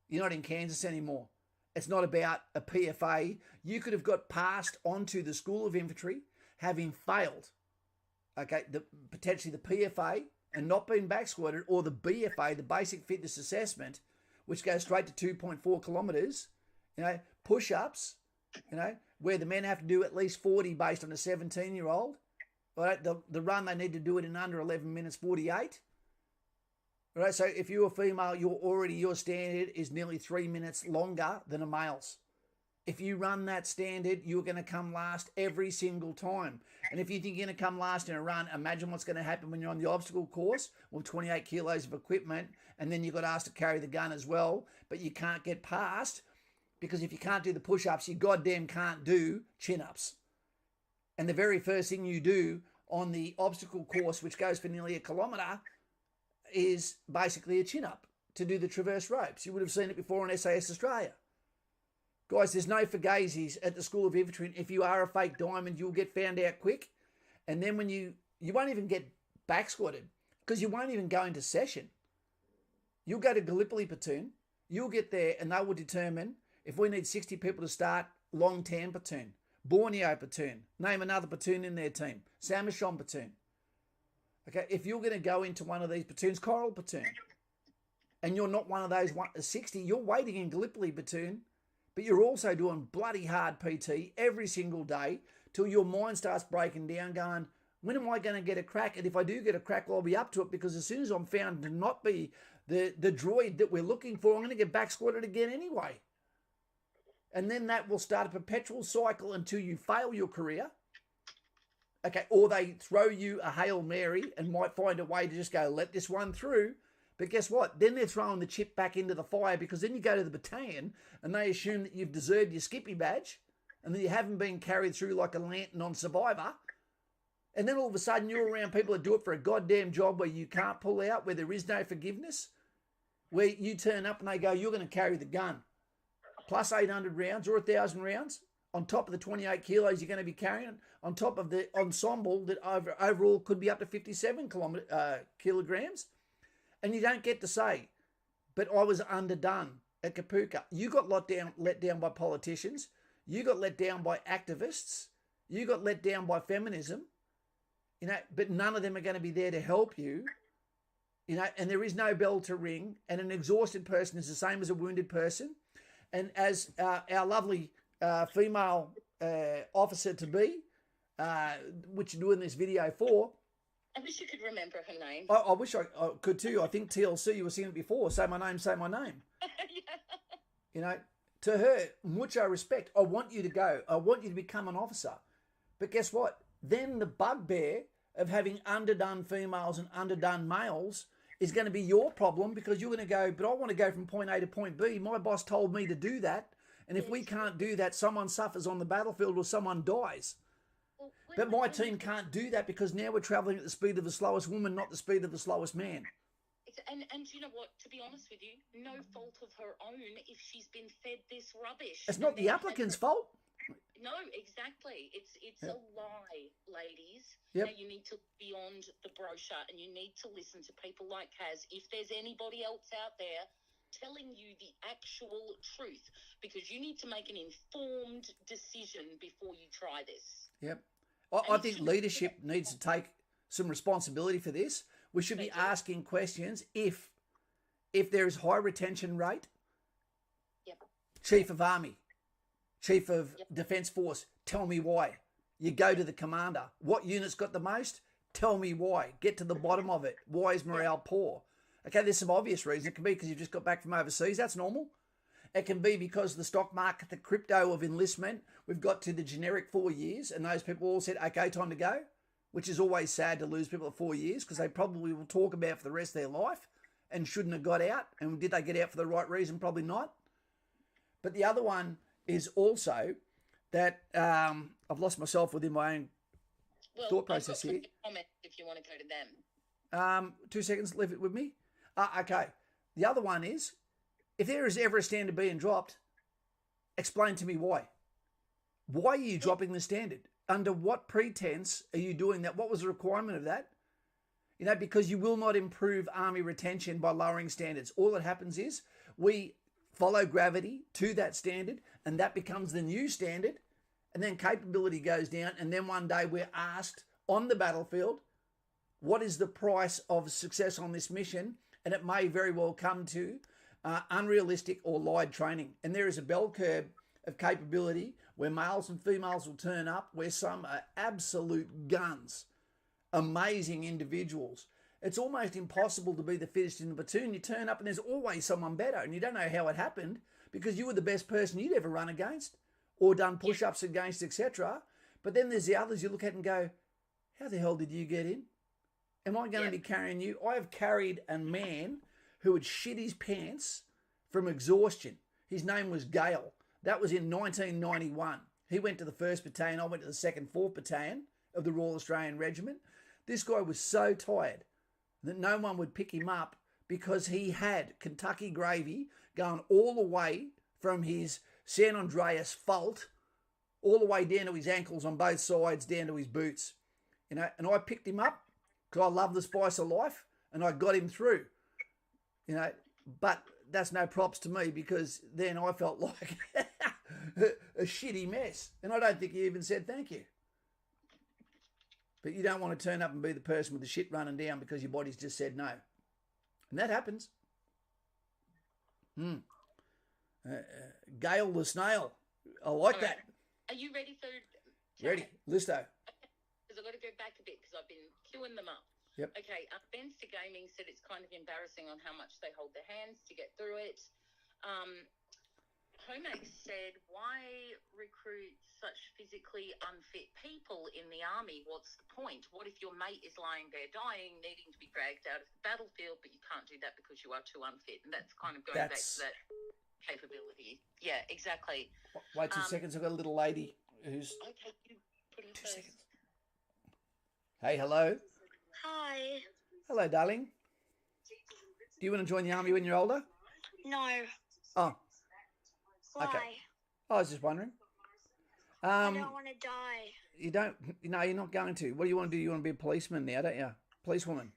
you're not in Kansas anymore. It's not about a PFA. You could have got passed onto the School of Infantry having failed, okay, potentially the PFA and not been back squatted, or the BFA, the Basic Fitness Assessment, which goes straight to 2.4 kilometres, push-ups, where the men have to do at least 40 based on a 17-year-old. Right, the run, they need to do it in under 11 minutes 48. Right, so if you're a female, your standard is nearly 3 minutes longer than a male's. If you run that standard, you're going to come last every single time. And if you think you're going to come last in a run, imagine what's going to happen when you're on the obstacle course with 28 kilos of equipment, and then you got asked to carry the gun as well, but you can't get past, because if you can't do the push-ups, you goddamn can't do chin-ups. And the very first thing you do on the obstacle course, which goes for nearly 1 kilometre, is basically a chin-up to do the traverse ropes. You would have seen it before on SAS Australia. Guys, there's no fugazis at the School of Infantry. If you are a fake diamond, you'll get found out quick. And then when you won't even get back squatted, because you won't even go into session. You'll go to Gallipoli platoon, you'll get there, and they will determine if we need 60 people to start, Long Tan platoon, Borneo platoon, name another platoon in their team, Samashon platoon. Okay, if you're going to go into one of these platoons, Coral platoon, and you're not one of those 60, you're waiting in Gallipoli platoon, but you're also doing bloody hard PT every single day till your mind starts breaking down going, when am I going to get a crack? And if I do get a crack, well, I'll be up to it, because as soon as I'm found to not be the droid that we're looking for, I'm going to get back squatted again anyway. And then that will start a perpetual cycle until you fail your career. Okay, or they throw you a Hail Mary and might find a way to just go, let this one through. But guess what? Then they're throwing the chip back into the fire, because then you go to the battalion and they assume that you've deserved your Skippy badge and that you haven't been carried through like a lantern on Survivor. And then all of a sudden you're around people that do it for a goddamn job where you can't pull out, where there is no forgiveness, where you turn up and they go, you're going to carry the gun. Plus 800 rounds or 1,000 rounds on top of the 28 kilos you're going to be carrying, on top of the ensemble that overall could be up to 57 kilograms. And you don't get to say, but I was underdone at Kapuka. You got let down by politicians. You got let down by activists. You got let down by feminism. But none of them are going to be there to help you. And there is no bell to ring. And an exhausted person is the same as a wounded person. And as our lovely female officer-to-be, which you're doing this video for, I wish you could remember her name. I wish I could too. I think TLC, you were seeing it before. Say my name, say my name. Yeah. To her, mucho respect. I want you to go. I want you to become an officer. But guess what? Then the bugbear of having underdone females and underdone males is going to be your problem, because you're going to go, but I want to go from point A to point B. My boss told me to do that. And if we can't do that, someone suffers on the battlefield or someone dies. But my team can't do that, because now we're travelling at the speed of the slowest woman, not the speed of the slowest man. And you know what, to be honest with you, no fault of her own if she's been fed this rubbish. It's not the applicant's fault. No, exactly. It's a lie, ladies. Yep. Now you need to look beyond the brochure, and you need to listen to people like Kaz. If there's anybody else out there telling you the actual truth, because you need to make an informed decision before you try this. Yep. I think leadership needs to take some responsibility for this. We should be asking questions if there is high retention rate. Yep. Chief of Army, Chief of Defence Force, tell me why. You go to the commander. What unit's got the most? Tell me why. Get to the bottom of it. Why is morale poor? Okay, there's some obvious reasons. It can be because you've just got back from overseas. That's normal. It can be because the stock market, the crypto of enlistment, we've got to the generic 4 years, and those people all said, okay, time to go, which is always sad to lose people at 4 years, because they probably will talk about for the rest of their life and shouldn't have got out. And did they get out for the right reason? Probably not. But the other one is also that I've lost myself within my own thought process here. Comment if you want to go to them. 2 seconds, leave it with me. Okay. The other one is, if there is ever a standard being dropped, explain to me why. Why are you dropping the standard? under what pretense are you doing that? What was the requirement of that? You know, because you will not improve Army retention by lowering standards. All that happens is we follow gravity to that standard, and that becomes the new standard, and then capability goes down, and then one day we're asked on the battlefield, what is the price of success on this mission? And it may very well come to unrealistic or lied training. And there is a bell curve of capability where males and females will turn up, where some are absolute guns, amazing individuals. It's almost impossible to be the fittest in the platoon. You turn up and there's always someone better, and you don't know how it happened because you were the best person you'd ever run against or done push-ups against, etc. But then there's the others you look at and go, how the hell did you get in? Am I going to be carrying you? I have carried a man who had shit his pants from exhaustion. His name was Gale. That was in 1991. He went to the 1st Battalion. I went to the 2nd, 4th Battalion of the Royal Australian Regiment. This guy was so tired that no one would pick him up because he had Kentucky gravy going all the way from his San Andreas fault all the way down to his ankles on both sides, down to his boots. You know, and I picked him up because I love the spice of life, and I got him through. You know, but that's no props to me because then I felt like a shitty mess. And I don't think he even said thank you. But you don't want to turn up and be the person with the shit running down because your body's just said no. And that happens. Gale the Snail. I like that. Are you ready for... Ready. Listo. Because I've got to go back a bit because I've been queuing them up. Yep. Okay, Ben's to Gaming said it's kind of embarrassing on how much they hold their hands to get through it. Homax said, why recruit such physically unfit people in the army? What's the point? What if your mate is lying there dying, needing to be dragged out of the battlefield, but you can't do that because you are too unfit? And that's kind of going back to that capability. Yeah, exactly. Wait 2 seconds. I've got a little lady who's... Okay, you put her 2 first. seconds. Hey, hello. Hi. Hello, darling. Do you want to join the army when you're older? No. Oh. Why? Okay. I was just wondering. I don't want to die. You don't? No, you're not going to. What do you want to do? You want to be a policeman now, don't you? Policewoman.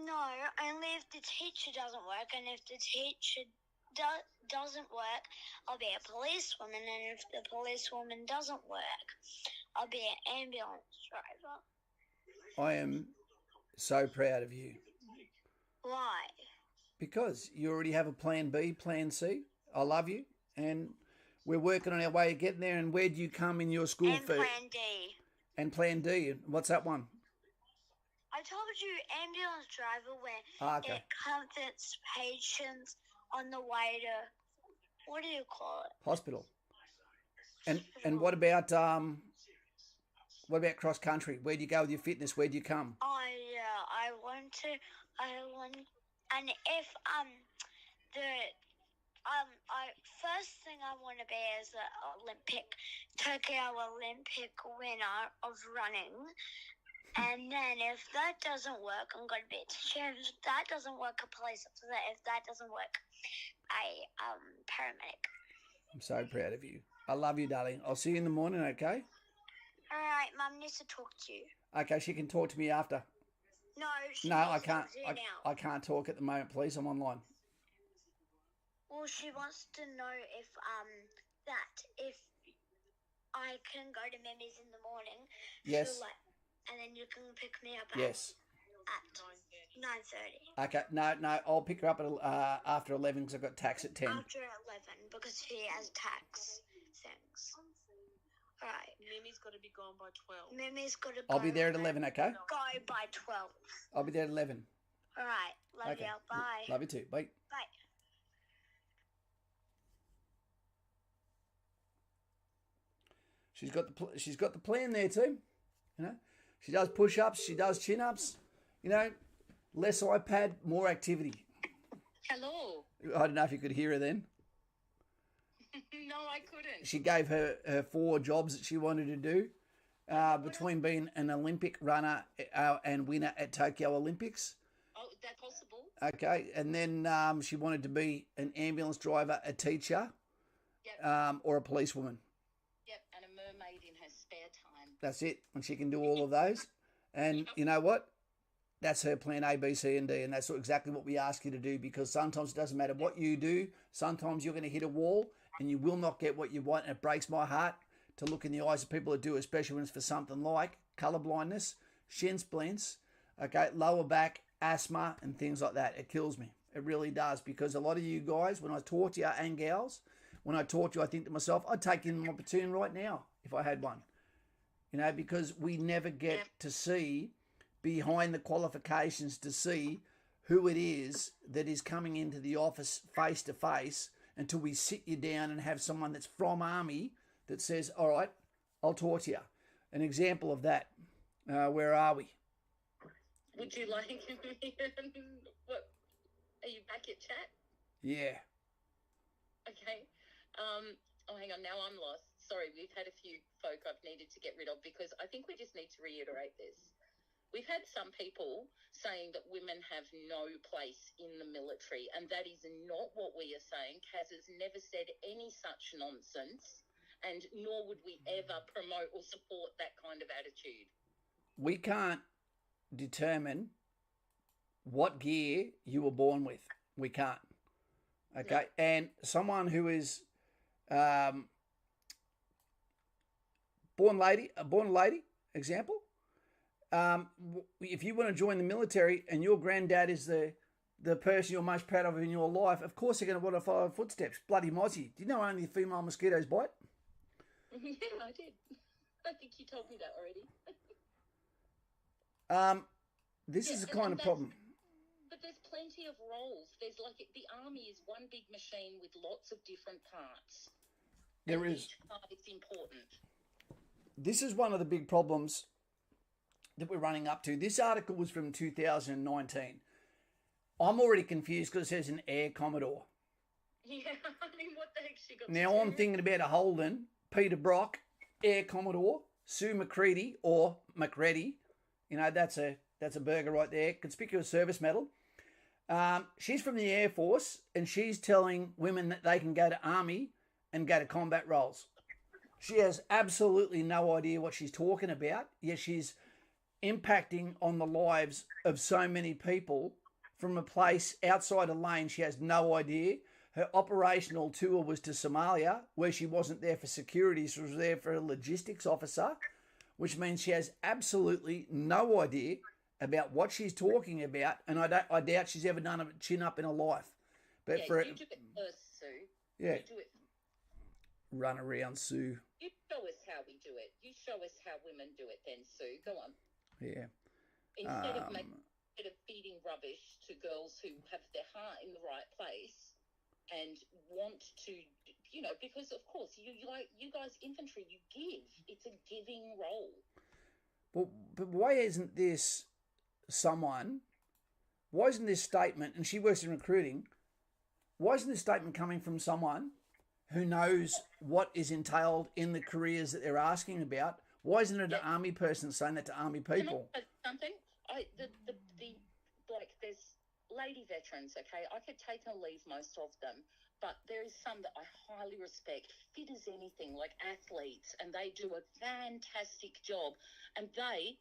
No, only if the teacher doesn't work, and if the teacher doesn't work, I'll be a policewoman, and if the policewoman doesn't work, I'll be an ambulance driver. I am so proud of you. Why? Because you already have a plan B, plan C. I love you, and we're working on our way of getting there. And where do you come in your school and first? plan D. And plan D. What's that one? I told you ambulance driver where it comforts patients on the way to, what do you call it? Hospital. And what about cross country? Where do you go with your fitness? Where do you come? Oh yeah, I want, and if first thing I want to be is an Tokyo Olympic winner of running. And then if that doesn't work, I'm going to be a teacher. If that doesn't work, a police officer. If that doesn't work, a paramedic. I'm so proud of you. I love you, darling. I'll see you in the morning, okay? All right, Mum needs to talk to you. Okay, she can talk to me after. No, I can't. I can't talk at the moment, please. I'm online. Well, she wants to know if if I can go to Mimi's in the morning. Yes. And then you can pick me up at 9:30. Okay, no, I'll pick her up at after 11 because I've got tax at 10. After 11 because she has tax things. All right. Mimi's got to be gone by 12. Mimi's got to go. I'll be there at 11, okay? Go by 12. I'll be there at 11. All right. Love you. Bye. Love you too. Bye. Bye. She's got the plan there too, you know. She does push-ups, she does chin-ups, you know. Less iPad, more activity. Hello. I don't know if you could hear her then. No, I couldn't. She gave her 4 jobs that she wanted to do between being an Olympic runner and winner at Tokyo Olympics. Oh, is that possible? Okay, and then she wanted to be an ambulance driver, a teacher, or a policewoman. Yep, and a mermaid in her spare time. That's it. And she can do all of those. And you know what? That's her plan A, B, C, and D. And that's exactly what we ask you to do, because sometimes it doesn't matter what you do. Sometimes you're going to hit a wall and you will not get what you want. And it breaks my heart to look in the eyes of people that do, especially when it's for something like colour blindness, shin splints, okay, lower back, asthma, and things like that. It kills me. It really does, because a lot of you guys, when I talk to you, and gals, when I talk to you, I think to myself, I'd take in my platoon right now if I had one. You know, because we never get to see behind the qualifications to see who it is that is coming into the office face to face until we sit you down and have someone that's from Army that says, all right, I'll talk to you. An example of that, where are we? Would you like what? Are you back at chat? Yeah. Okay. Hang on. Now I'm lost. Sorry, we've had a few folk I've needed to get rid of, because I think we just need to reiterate this. We've had some people saying that women have no place in the military, and that is not what we are saying. Kaz has never said any such nonsense, and nor would we ever promote or support that kind of attitude. We can't determine what gear you were born with. We can't. Okay. No. And someone who is a born lady, example, if you want to join the military and your granddad is the person you're most proud of in your life, of course you're going to want to follow footsteps. Bloody Mozzie. Do you know only female mosquitoes bite? Yeah, I did. I think you told me that already. This is the kind of problem. But there's plenty of roles. There's the Army is one big machine with lots of different parts. There is. Each part is important. This is one of the big problems that we're running up to. This article was from 2019. I'm already confused because it says an Air Commodore. Yeah, I mean, what the heck's she got now to do? I'm thinking about a Holden, Peter Brock, Air Commodore, Sue McCready or McReady. You know, that's a burger right there. Conspicuous Service Medal. She's from the Air Force, and she's telling women that they can go to Army and go to combat roles. She has absolutely no idea what she's talking about, yet she's impacting on the lives of so many people from a place outside a lane. She has no idea. Her operational tour was to Somalia, where she wasn't there for security. She was there for a logistics officer, which means she has absolutely no idea about what she's talking about, and I doubt she's ever done a chin-up in her life. But yeah, you do it first, Sue. Yeah. You do it. Run around, Sue. You show us how we do it. You show us how women do it then, Sue. Go on. Yeah. Instead of feeding rubbish to girls who have their heart in the right place and want to, you know, because of course you guys infantry, you give. It's a giving role. But why isn't this statement, and she works in recruiting, why isn't this statement coming from someone who knows what is entailed in the careers that they're asking about? Why isn't it an Army person saying that to Army people? Can I say something? There's lady veterans, okay? I could take or leave most of them, but there is some that I highly respect, fit as anything, like athletes, and they do a fantastic job, and they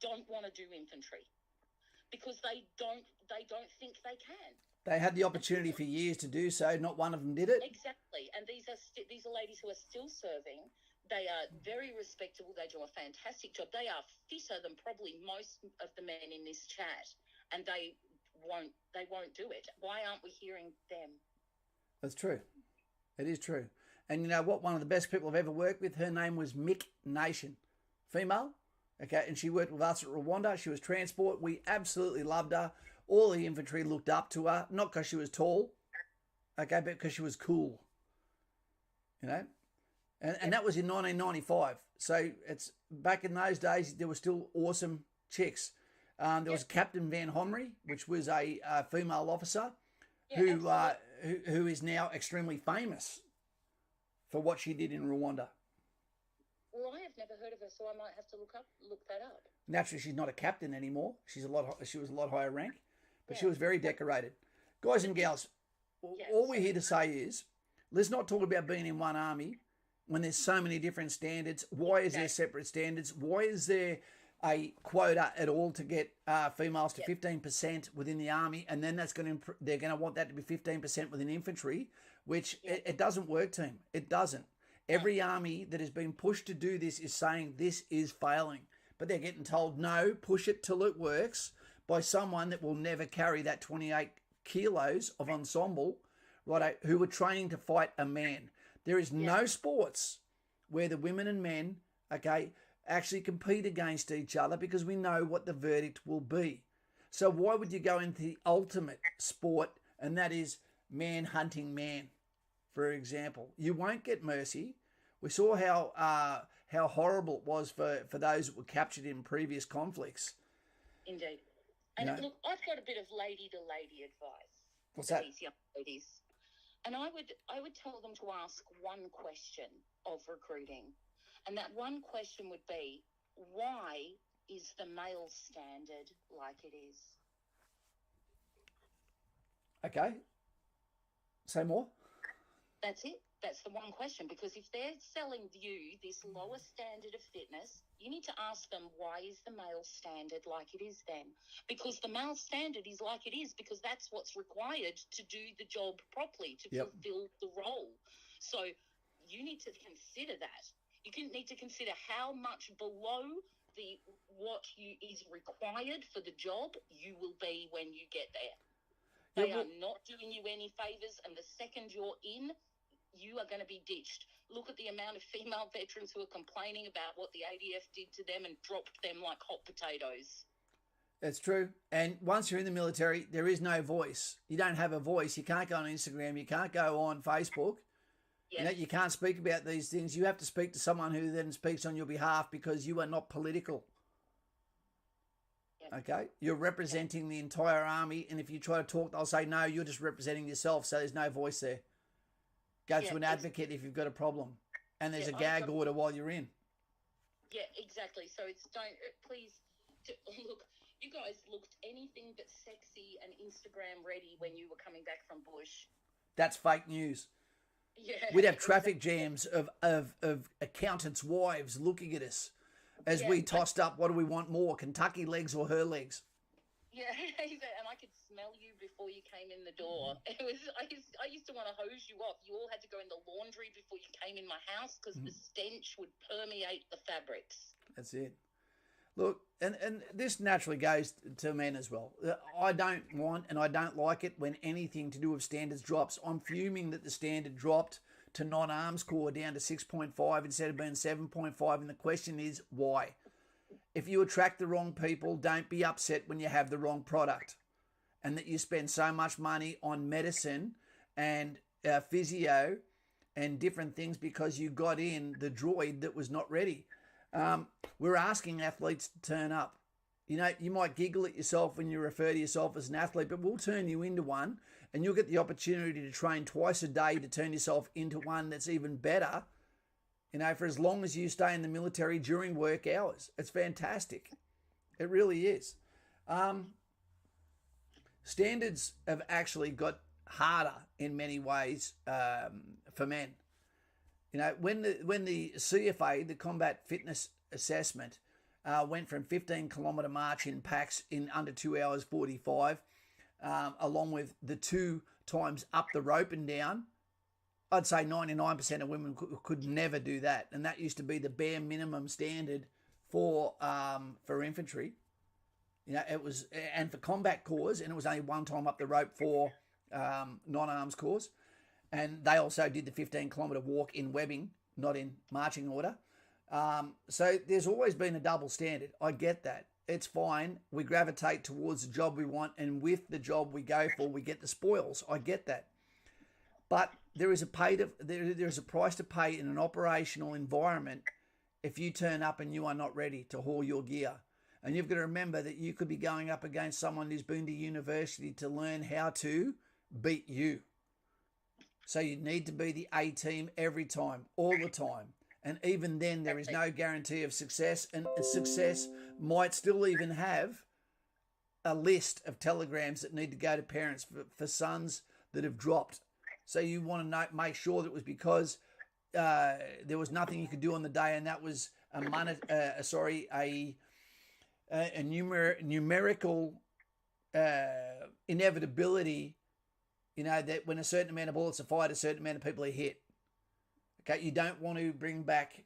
don't want to do infantry because they don't think they can. They had the opportunity for years to do so. Not one of them did it. Exactly, and these are ladies who are still serving. They are very respectable. They do a fantastic job. They are fitter than probably most of the men in this chat, and they won't do it. Why aren't we hearing them? That's true. It is true. And you know what? One of the best people I've ever worked with, her name was Mick Nation. Female. Okay, and she worked with us at Rwanda. She was transport. We absolutely loved her. All the infantry looked up to her, not because she was tall, okay, but because she was cool. You know? And that was in 1995. So it's back in those days, there were still awesome chicks. There was Captain Van Homry, which was a female officer who is now extremely famous for what she did in Rwanda. Well, I have never heard of her, so I might have to look that up. Naturally, she's not a captain anymore. She was a lot higher rank, but she was very decorated. Guys and gals, all we're here to say is, let's not talk about being in one army when there's so many different standards? Why is there separate standards? Why is there a quota at all to get females to 15% within the army, and then they're going to want that to be 15% within infantry, which it doesn't work, team. It doesn't. Every army that has been pushed to do this is saying this is failing, but they're getting told, no, push it till it works by someone that will never carry that 28 kilos of ensemble, right, who were training to fight a man. There is no sports where the women and men, okay, actually compete against each other because we know what the verdict will be. So why would you go into the ultimate sport, and that is man hunting man, for example? You won't get mercy. We saw how horrible it was for those that were captured in previous conflicts. Indeed. And look, I've got a bit of lady-to-lady advice. What's that? These young ladies. And I would tell them to ask one question of recruiting. And that one question would be, why is the male standard like it is? Okay. Say more. That's it. That's the one question. Because if they're selling you this lower standard of fitness, you need to ask them, why is the male standard like it is then? Because the male standard is like it is because that's what's required to do the job properly, to fulfill the role. So you need to consider that. You need to consider how much below what is required for the job you will be when you get there. They are not doing you any favours, and the second you're in, you are going to be ditched. Look at the amount of female veterans who are complaining about what the ADF did to them and dropped them like hot potatoes. That's true. And once you're in the military, there is no voice. You don't have a voice. You can't go on Instagram. You can't go on Facebook. Yes. You can't speak about these things. You have to speak to someone who then speaks on your behalf because you are not political. Yep. Okay? You're representing the entire army, and if you try to talk, they'll say, no, you're just representing yourself, so there's no voice there. Go to an advocate if you've got a problem. And there's a gag order while you're in. Yeah, exactly. So please, look, you guys looked anything but sexy and Instagram ready when you were coming back from bush. That's fake news. Yeah. We'd have traffic jams of accountants' wives looking at us as we tossed up, what do we want more, Kentucky legs or her legs? Yeah, and I could smell you before you came in the door. I used to want to hose you off. You all had to go in the laundry before you came in my house because the stench would permeate the fabrics. That's it. Look, and this naturally goes to men as well. I don't want and I don't like it when anything to do with standards drops. I'm fuming that the standard dropped to non-arms corps down to 6.5 instead of being 7.5, and the question is why? If you attract the wrong people, don't be upset when you have the wrong product and that you spend so much money on medicine and physio and different things because you got in the droid that was not ready. We're asking athletes to turn up. You know, you might giggle at yourself when you refer to yourself as an athlete, but we'll turn you into one, and you'll get the opportunity to train twice a day to turn yourself into one that's even better, you know, for as long as you stay in the military during work hours. It's fantastic. It really is. Standards have actually got harder in many ways for men. You know, when the CFA, the Combat Fitness Assessment, went from 15-kilometre march in packs in under 2 hours 45, along with the 2 times up the rope and down, I'd say 99% of women could never do that, and that used to be the bare minimum standard for infantry. You know, it was, and for combat corps, and it was only 1 time up the rope for non-arms corps. And they also did the 15-kilometre walk in webbing, not in marching order. So there's always been a double standard. I get that. It's fine. We gravitate towards the job we want, and with the job we go for, we get the spoils. I get that. But there is a price to pay in an operational environment if you turn up and you are not ready to haul your gear. And you've got to remember that you could be going up against someone who's been to university to learn how to beat you. So you need to be the A team every time, all the time. And even then, there is no guarantee of success. And success might still even have a list of telegrams that need to go to parents for sons that have dropped. So you want to make sure that it was because there was nothing you could do on the day, and that was a numerical inevitability. You know, that when a certain amount of bullets are fired, a certain amount of people are hit. Okay, you don't want to bring back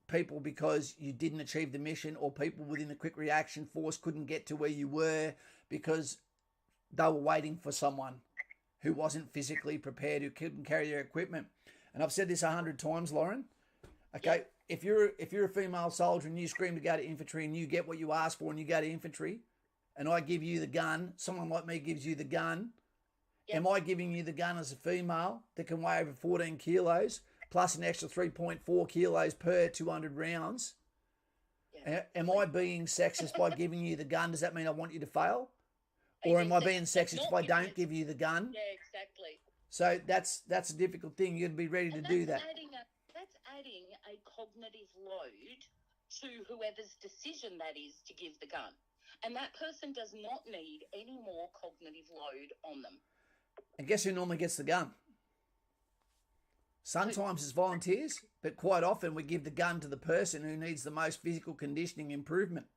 people because you didn't achieve the mission, or people within the quick reaction force couldn't get to where you were because they were waiting for someone who wasn't physically prepared, who couldn't carry their equipment. And I've said this 100 times, Lauren. Okay, if you're a female soldier and you scream to go to infantry and you get what you ask for and you go to infantry, and I give you the gun, someone like me gives you the gun, am I giving you the gun as a female that can weigh over 14 kilos plus an extra 3.4 kilos per 200 rounds? Am I being sexist by giving you the gun? Does that mean I want you to fail? Or am I being sexist if I don't give you the gun? Yeah, exactly. So that's a difficult thing. You'd be ready to do that. That's adding a cognitive load to whoever's decision that is to give the gun. And that person does not need any more cognitive load on them. And guess who normally gets the gun? Sometimes it's volunteers, but quite often we give the gun to the person who needs the most physical conditioning improvement.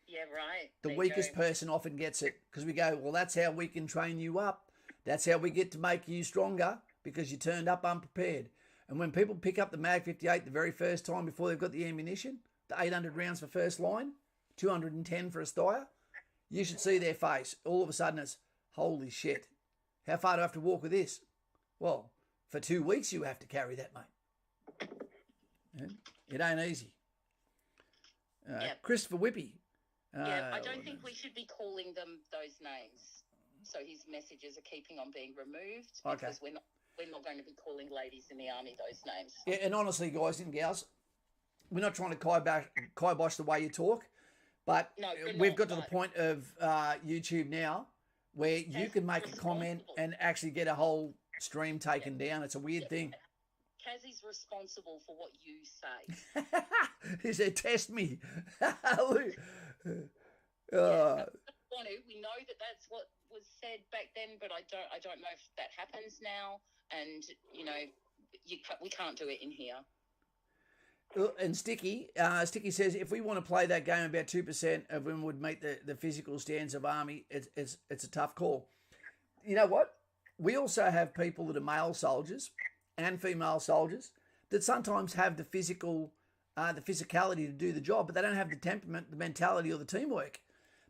Yeah, right. The weakest person often gets it because we go, well, that's how we can train you up. That's how we get to make you stronger because you turned up unprepared. And when people pick up the Mag 58 the very first time before they've got the ammunition, the 800 rounds for first line, 210 for a Steyr, you should see their face. All of a sudden it's, holy shit, how far do I have to walk with this? Well, for 2 weeks you have to carry that, mate. Yeah? It ain't easy. Christopher Whippy. I don't think we should be calling them those names. So his messages are keeping on being removed because we're not going to be calling ladies in the army those names. Yeah, and honestly, guys and gals, we're not trying to kibosh the way you talk, but we've got to the point of YouTube now where you can make a comment and actually get a whole stream taken down. It's a weird thing. Kazzy's responsible for what you say. He said, test me. We know that that's what was said back then, but I don't know if that happens now. And, you know, we can't do it in here. And Sticky says, if we want to play that game, about 2% of women would meet the physical standards of army. It's a tough call. You know what? We also have people that are male soldiers and female soldiers that sometimes have the physicality to do the job, but they don't have the temperament, the mentality, or the teamwork.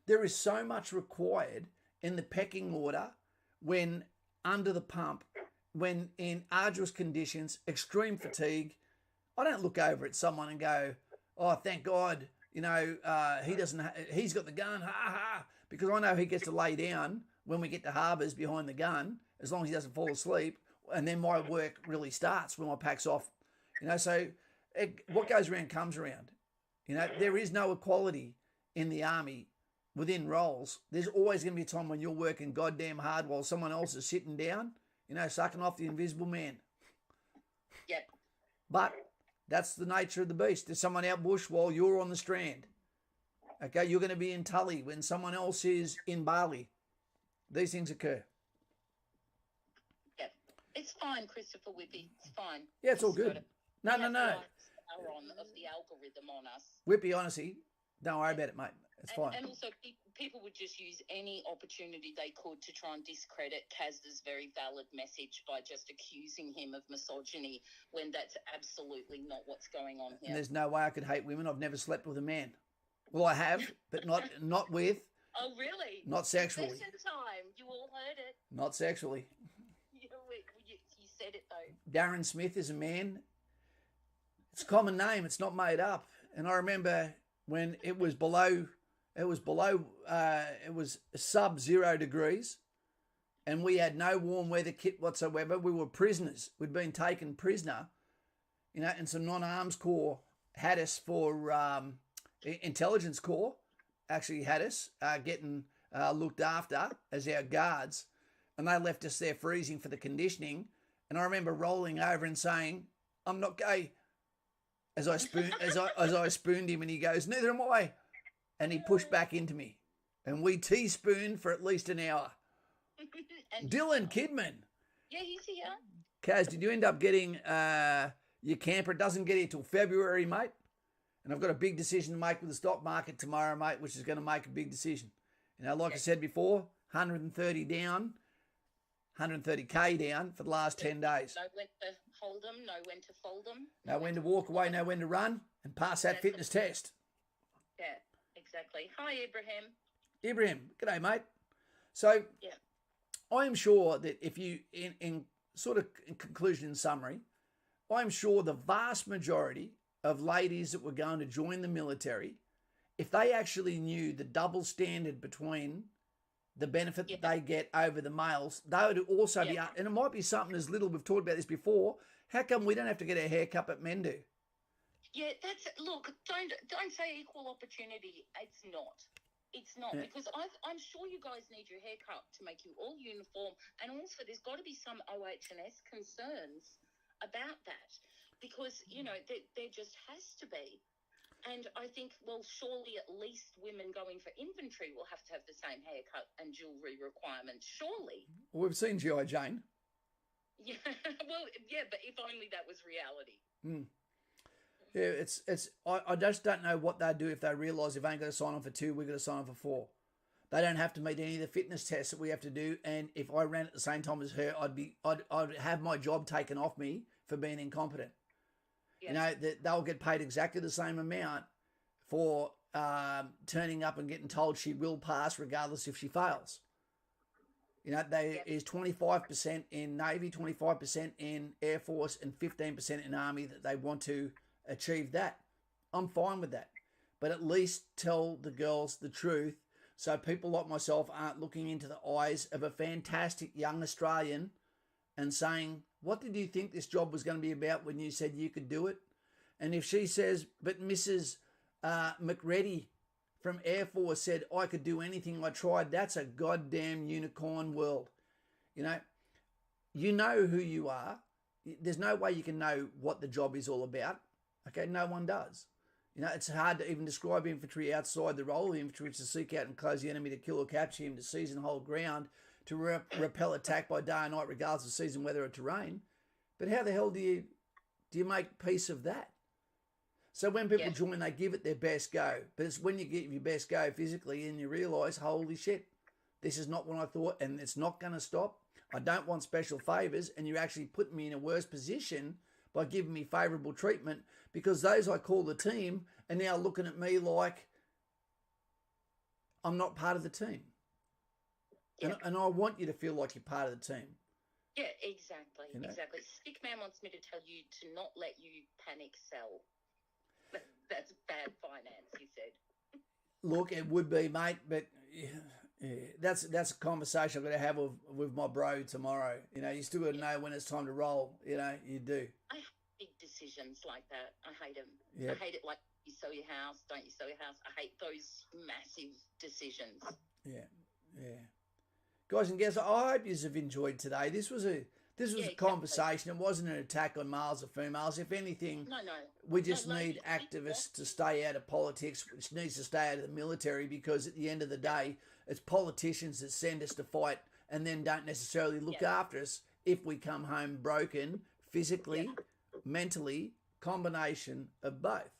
There is so much required in the pecking order when under the pump, when in arduous conditions, extreme fatigue. I don't look over at someone and go, oh, thank God, you know, he's got the gun, ha ha, because I know he gets to lay down when we get to harbours behind the gun, as long as he doesn't fall asleep, and then my work really starts when my pack's off. You know, so what goes around comes around. You know, there is no equality in the army within roles. There's always going to be a time when you're working goddamn hard while someone else is sitting down, you know, sucking off the invisible man. Yep. But that's the nature of the beast. There's someone out bush while you're on the strand. Okay, you're going to be in Tully when someone else is in Bali. These things occur. It's fine, Christopher Whippy. It's fine. Yeah, it's all good. No. Of the algorithm on us. Whippy, honestly, don't worry about it, mate. It's fine. And also, people would just use any opportunity they could to try and discredit Kaz's very valid message by just accusing him of misogyny when that's absolutely not what's going on here. And there's no way I could hate women. I've never slept with a man. Well, I have, but not with. Oh, really? Not sexually. Confession time. You all heard it. Not sexually. You said it, though. Darren Smith is a man. It's a common name. It's not made up. And I remember when it was sub-0 degrees and we had no warm weather kit whatsoever. We were prisoners. We'd been taken prisoner, you know, and some non-arms corps had us for intelligence corps actually had us getting looked after as our guards, and they left us there freezing for the conditioning. And I remember rolling over and saying, "I'm not gay," as I spooned him, and he goes, "Neither am I," and he pushed back into me, and we teaspooned for at least an hour. Dylan Kidman. Yeah, he's here. Kaz, did you end up getting your camper? It doesn't get here till February, mate. And I've got a big decision to make with the stock market tomorrow, mate, which is going to make a big decision. You know, like I said before, 130 down, 130K down for the last 10 days. Know when to hold them, know when to fold them. Know when to walk away, know when to run, and pass that fitness test. Yeah, exactly. Hi, Ibrahim. Ibrahim, g'day, mate. So, yeah. I am sure that if you, in conclusion and summary, I'm sure the vast majority of ladies that were going to join the military, if they actually knew the double standard between the benefit that they get over the males, they would also be, and it might be something as little, we've talked about this before, how come we don't have to get our hair cut but men do? Yeah, look, don't say equal opportunity. It's not. It's not, because I'm sure you guys need your hair cut to make you all uniform, and also there's got to be some OH&S concerns about that, because, you know, there just has to be. And I think, well, surely at least women going for infantry will have to have the same haircut and jewellery requirements, surely. Well, we've seen G.I. Jane. Yeah, well, yeah, but if only that was reality. Yeah, I just don't know what they'd do if they realise if they ain't got to sign on for 2, we've got to sign on for 4. They don't have to meet any of the fitness tests that we have to do, and if I ran at the same time as her, I'd have my job taken off me for being incompetent. You know, they'll get paid exactly the same amount for turning up and getting told she will pass regardless if she fails. You know, is 25% in Navy, 25% in Air Force, and 15% in Army that they want to achieve that. I'm fine with that. But at least tell the girls the truth so people like myself aren't looking into the eyes of a fantastic young Australian and saying, what did you think this job was going to be about when you said you could do it? And if she says, but Mrs. McReady from Air Force said I could do anything I tried, that's a goddamn unicorn world. You know who you are. There's no way you can know what the job is all about. Okay, no one does. You know, it's hard to even describe infantry outside the role of infantry, which is to seek out and close the enemy, to kill or capture him, to seize and hold ground, to repel attack by day and night regardless of season, weather or terrain. But how the hell do you make peace of that? So when people join, they give it their best go. But it's when you give your best go physically and you realise, holy shit, this is not what I thought and it's not going to stop. I don't want special favours, and you're actually putting me in a worse position by giving me favourable treatment, because those I call the team are now looking at me like I'm not part of the team. Yeah. And I want you to feel like you're part of the team. Yeah, exactly. You know? Exactly. Stick Man wants me to tell you to not let you panic sell. That's bad finance, he said. Look, it would be, mate, but that's a conversation I'm going to have with my bro tomorrow. You know, you still got to know when it's time to roll. You know, you do. I hate big decisions like that. I hate them. Yep. I hate it like, you sell your house, don't you sell your house? I hate those massive decisions. Yeah. Guys and girls, I hope you have enjoyed today. This was a conversation. It wasn't an attack on males or females. If anything, we just need activists to stay out of politics, which needs to stay out of the military, because at the end of the day, it's politicians that send us to fight and then don't necessarily look after us if we come home broken, physically, mentally, combination of both.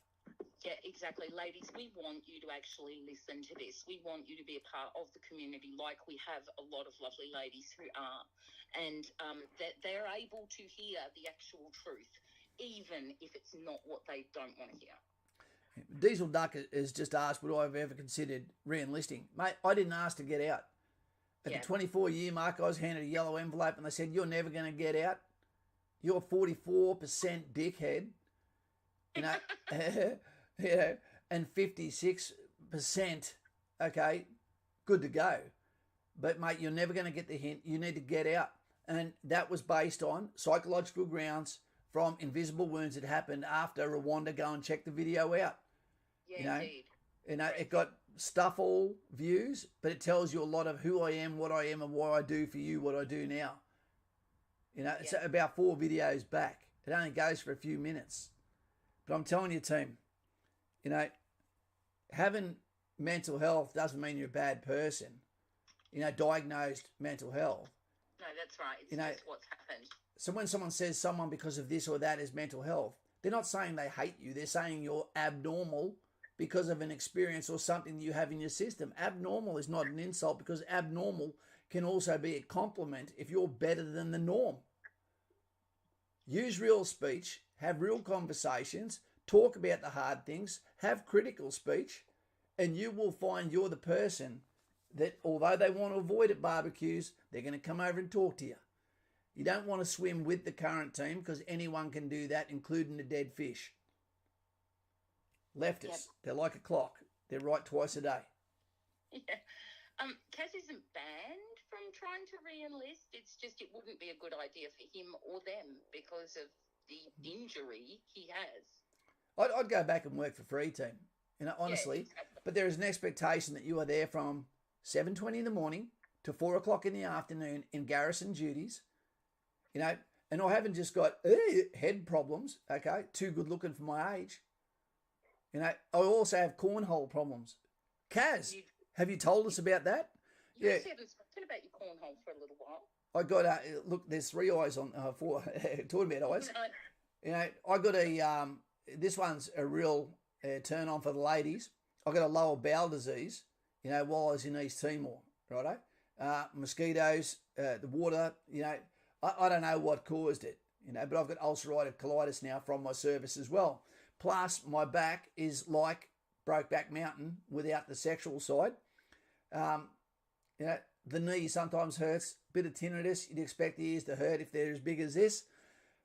Yeah, exactly. Ladies, we want you to actually listen to this. We want you to be a part of the community, like we have a lot of lovely ladies who are. And that they're able to hear the actual truth, even if it's not what they don't want to hear. Diesel Duck has just asked, would I have ever considered re-enlisting? Mate, I didn't ask to get out. At the 24-year mark, I was handed a yellow envelope and they said, you're never going to get out. You're 44% dickhead. You know, and 56%, okay, good to go. But, mate, you're never going to get the hint. You need to get out. And that was based on psychological grounds from invisible wounds that happened after Rwanda. Go and check the video out. Yeah, indeed. You know, it got stuff all views, but it tells you a lot of who I am, what I am, and why I do for you what I do now. You know, it's about 4 videos back. It only goes for a few minutes. But I'm telling you, team, you know, having mental health doesn't mean you're a bad person. You know, diagnosed mental health. No, that's right. It's you know, just what's happened. So when someone says someone because of this or that is mental health, they're not saying they hate you. They're saying you're abnormal because of an experience or something you have in your system. Abnormal is not an insult, because abnormal can also be a compliment if you're better than the norm. Use real speech, have real conversations, talk about the hard things, have critical speech, and you will find you're the person that, although they want to avoid at barbecues, they're going to come over and talk to you. You don't want to swim with the current team, because anyone can do that, including a dead fish. Leftists, They're like a clock. They're right twice a day. Yeah. Kaz isn't banned from trying to re-enlist. It's just it wouldn't be a good idea for him or them because of the injury he has. I'd go back and work for free team, honestly. Yeah, exactly. But there is an expectation that you are there from 7:20 in the morning to 4 o'clock in the afternoon in garrison duties, and I haven't just got head problems, okay, too good looking for my age. I also have cornhole problems. Kaz, have you told us about that? You haven't spoken about your cornhole for a little while. I got look. There's 3 eyes on 4. Talking about eyes, I got this one's a real turn on for the ladies. I got a lower bowel disease, while I was in East Timor, righto. Mosquitoes, the water, I don't know what caused it, but I've got ulcerative colitis now from my service as well. Plus, my back is like Brokeback Mountain without the sexual side. The knee sometimes hurts, bit of tinnitus. You'd expect the ears to hurt if they're as big as this.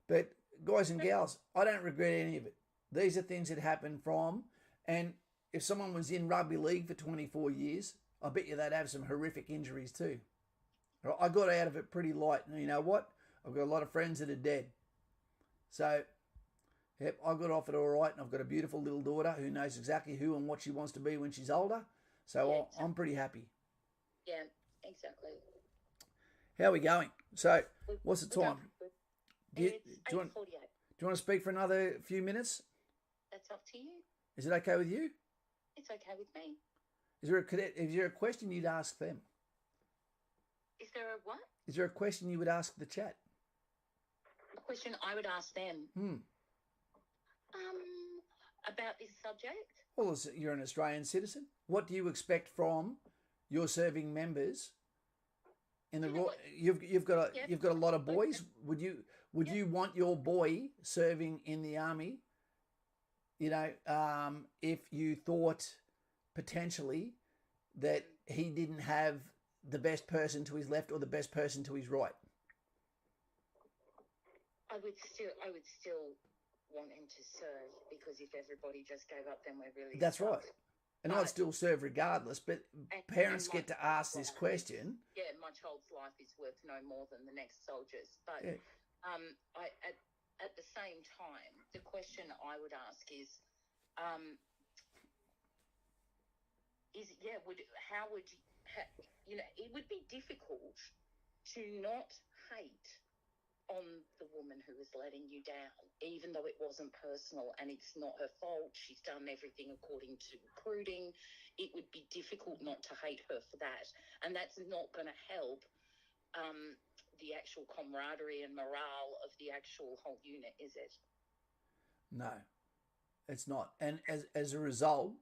But guys and gals, I don't regret any of it. These are things that happen from, and if someone was in rugby league for 24 years, I bet you they'd have some horrific injuries too. I got out of it pretty light, and you know what? I've got a lot of friends that are dead. So, yep, I got off it all right, and I've got a beautiful little daughter who knows exactly who and what she wants to be when she's older. So yeah, exactly. I'm pretty happy. Yeah, exactly. How are we going? So, what's the time? Do you want to speak for another few minutes? That's up to you. Is it okay with you? It's okay with me. Is there a question you'd ask them? Is there a what? Is there a question you would ask the chat? A question I would ask them? About this subject? Well, you're an Australian citizen. What do you expect from your serving members? In the you've got a lot of boys. Would you want your boy serving in the army? If you thought potentially that he didn't have the best person to his left or the best person to his right. I would still want him to serve, because if everybody just gave up, then we're really That's stuck. right. And I'd still serve regardless, but parents get to ask this question. Yeah, my child's life is worth no more than the next soldier's. But at the same time, the question I would ask is it would be difficult to not hate on the woman who was letting you down, even though it wasn't personal and it's not her fault. She's done everything according to recruiting. It would be difficult not to hate her for that. And that's not going to help the actual camaraderie and morale of the actual whole unit, is it? No, it's not. And as a result,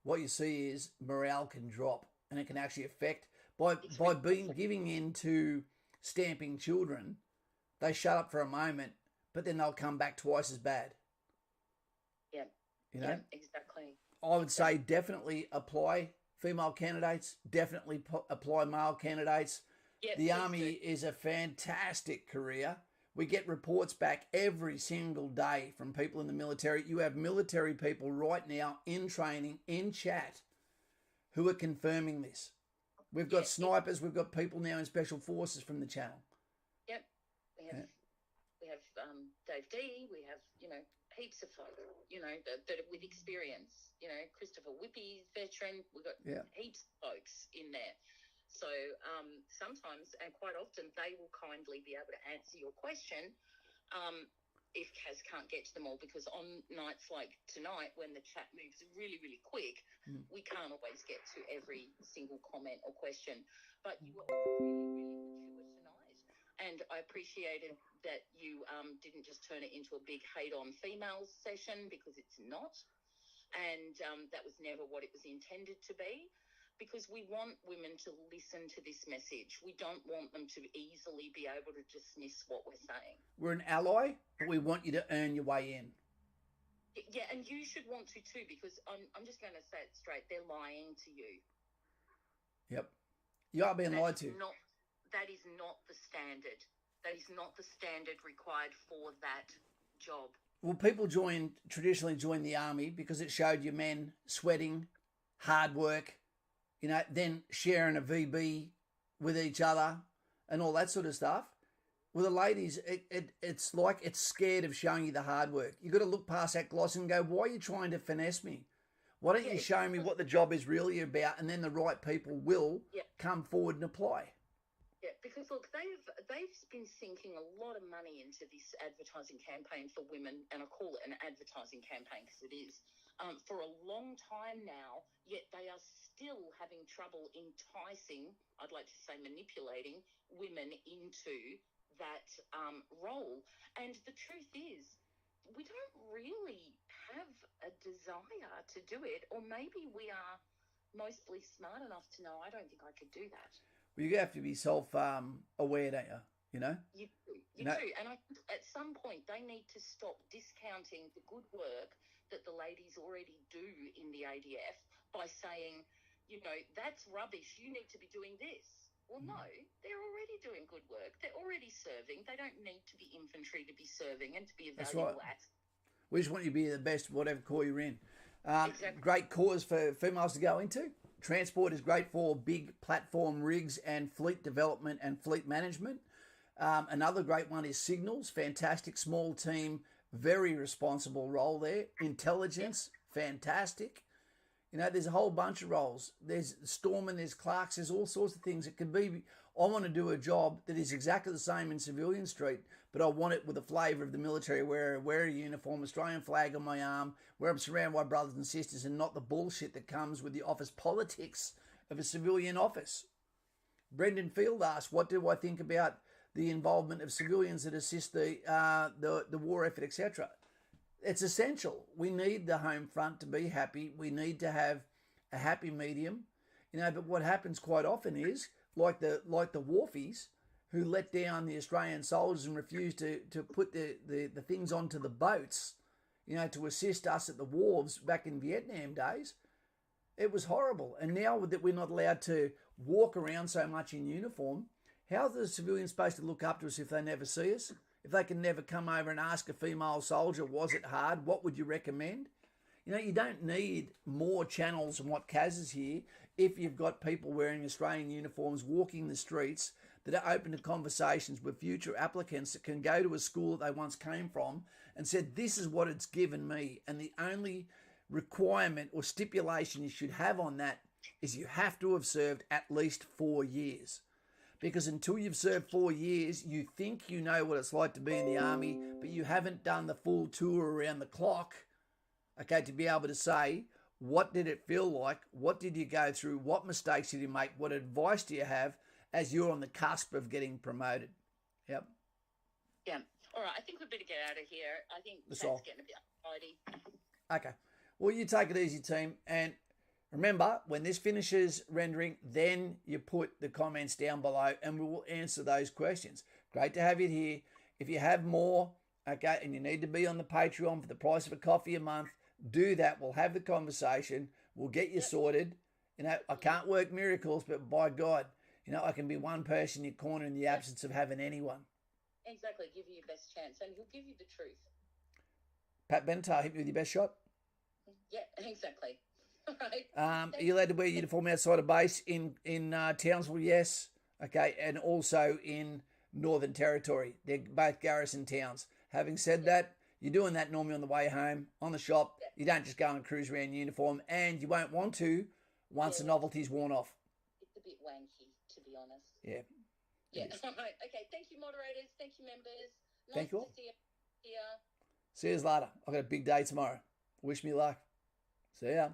what you see is morale can drop, and it can actually affect by giving in to stamping children. They shut up for a moment, but then they'll come back twice as bad. Yeah. Yeah, exactly. I would say definitely apply female candidates, definitely apply male candidates. Yeah, the Army is a fantastic career. We get reports back every single day from people in the military. You have military people right now in training, in chat, who are confirming this. We've got snipers. We've got people now in special forces from the channel. Yep. We have Dave D. We have, heaps of folk, that are with experience. Christopher Whippy's veteran. We've got heaps of folks in there. So sometimes, and quite often, they will kindly be able to answer your question if Kaz can't get to them all, because on nights like tonight, when the chat moves really, really quick, we can't always get to every single comment or question. But you were all really, really mature tonight. And I appreciated that you didn't just turn it into a big hate on females session, because it's not. And that was never what it was intended to be, because we want women to listen to this message. We don't want them to easily be able to dismiss what we're saying. We're an ally, but we want you to earn your way in. Yeah, and you should want to too, because I'm just going to say it straight. They're lying to you. Yep. You are being lied to. That is not the standard. That is not the standard required for that job. Well, people traditionally joined the army because it showed you men sweating, hard work, then sharing a VB with each other and all that sort of stuff. Well, the ladies, it's like it's scared of showing you the hard work. You've got to look past that gloss and go, why are you trying to finesse me? Why don't you show me what the job is really about, and then the right people will come forward and apply. Yeah, because look, they've been sinking a lot of money into this advertising campaign for women, and I call it an advertising campaign because it is, for a long time now, yet they are still having trouble enticing, I'd like to say manipulating, women into that role. And the truth is, we don't really have a desire to do it, or maybe we are mostly smart enough to know, I don't think I could do that. Well, you have to be self-aware, don't you? You do. And I think at some point they need to stop discounting the good work that the ladies already do in the ADF by saying, that's rubbish, you need to be doing this. Well, no, they're already doing good work. They're already serving. They don't need to be infantry to be serving and to be a valuable asset. We just want you to be the best, whatever corps you're in. Exactly. Great corps for females to go into. Transport is great for big platform rigs and fleet development and fleet management. Another great one is signals. Fantastic small team, very responsible role there. Intelligence, fantastic. There's a whole bunch of roles. There's storemen, there's clerks, there's all sorts of things. It could be, I want to do a job that is exactly the same in Civilian Street, but I want it with the flavour of the military, where I wear a uniform, Australian flag on my arm, where I'm surrounded by brothers and sisters, and not the bullshit that comes with the office politics of a civilian office. Brendan Field asked, what do I think about the involvement of civilians that assist the war effort, etc.? It's essential. We need the home front to be happy. We need to have a happy medium, but what happens quite often is, like the wharfies who let down the Australian soldiers and refused to put the things onto the boats, to assist us at the wharves back in Vietnam days. It was horrible. And now that we're not allowed to walk around so much in uniform, how are the civilians supposed to look up to us if they never see us? If they can never come over and ask a female soldier, was it hard? What would you recommend? You don't need more channels than what Kaz is here if you've got people wearing Australian uniforms walking the streets that are open to conversations with future applicants that can go to a school that they once came from and said, this is what it's given me. And the only requirement or stipulation you should have on that is you have to have served at least 4 years. Because until you've served 4 years, you think you know what it's like to be in the army, but you haven't done the full tour around the clock, to be able to say, what did it feel like? What did you go through? What mistakes did you make? What advice do you have as you're on the cusp of getting promoted? Yep. Yeah. All right. I think we better get out of here. I think that's getting a bit tidy. Okay. Well, you take it easy, team. And remember, when this finishes rendering, then you put the comments down below and we will answer those questions. Great to have you here. If you have more, and you need to be on the Patreon for the price of a coffee a month, do that. We'll have the conversation. We'll get you sorted. I can't work miracles, but by God, I can be one person in your corner in the absence of having anyone. Exactly. Give you your best chance, and he'll give you the truth. Pat Benatar, hit me with your best shot. Yeah, exactly. All right. Are you allowed to wear uniform outside of base in Townsville? Yes. Okay, and also in Northern Territory. They're both garrison towns. Having said that, you're doing that normally on the way home, on the shop. Yeah. You don't just go and cruise around in uniform, and you won't want to once the novelty's worn off. It's a bit wanky, to be honest. Yeah. Yeah. All right. Okay. Thank you, moderators. Thank you, members. Thank you all. To see you here. See you later. I've got a big day tomorrow. Wish me luck. See ya.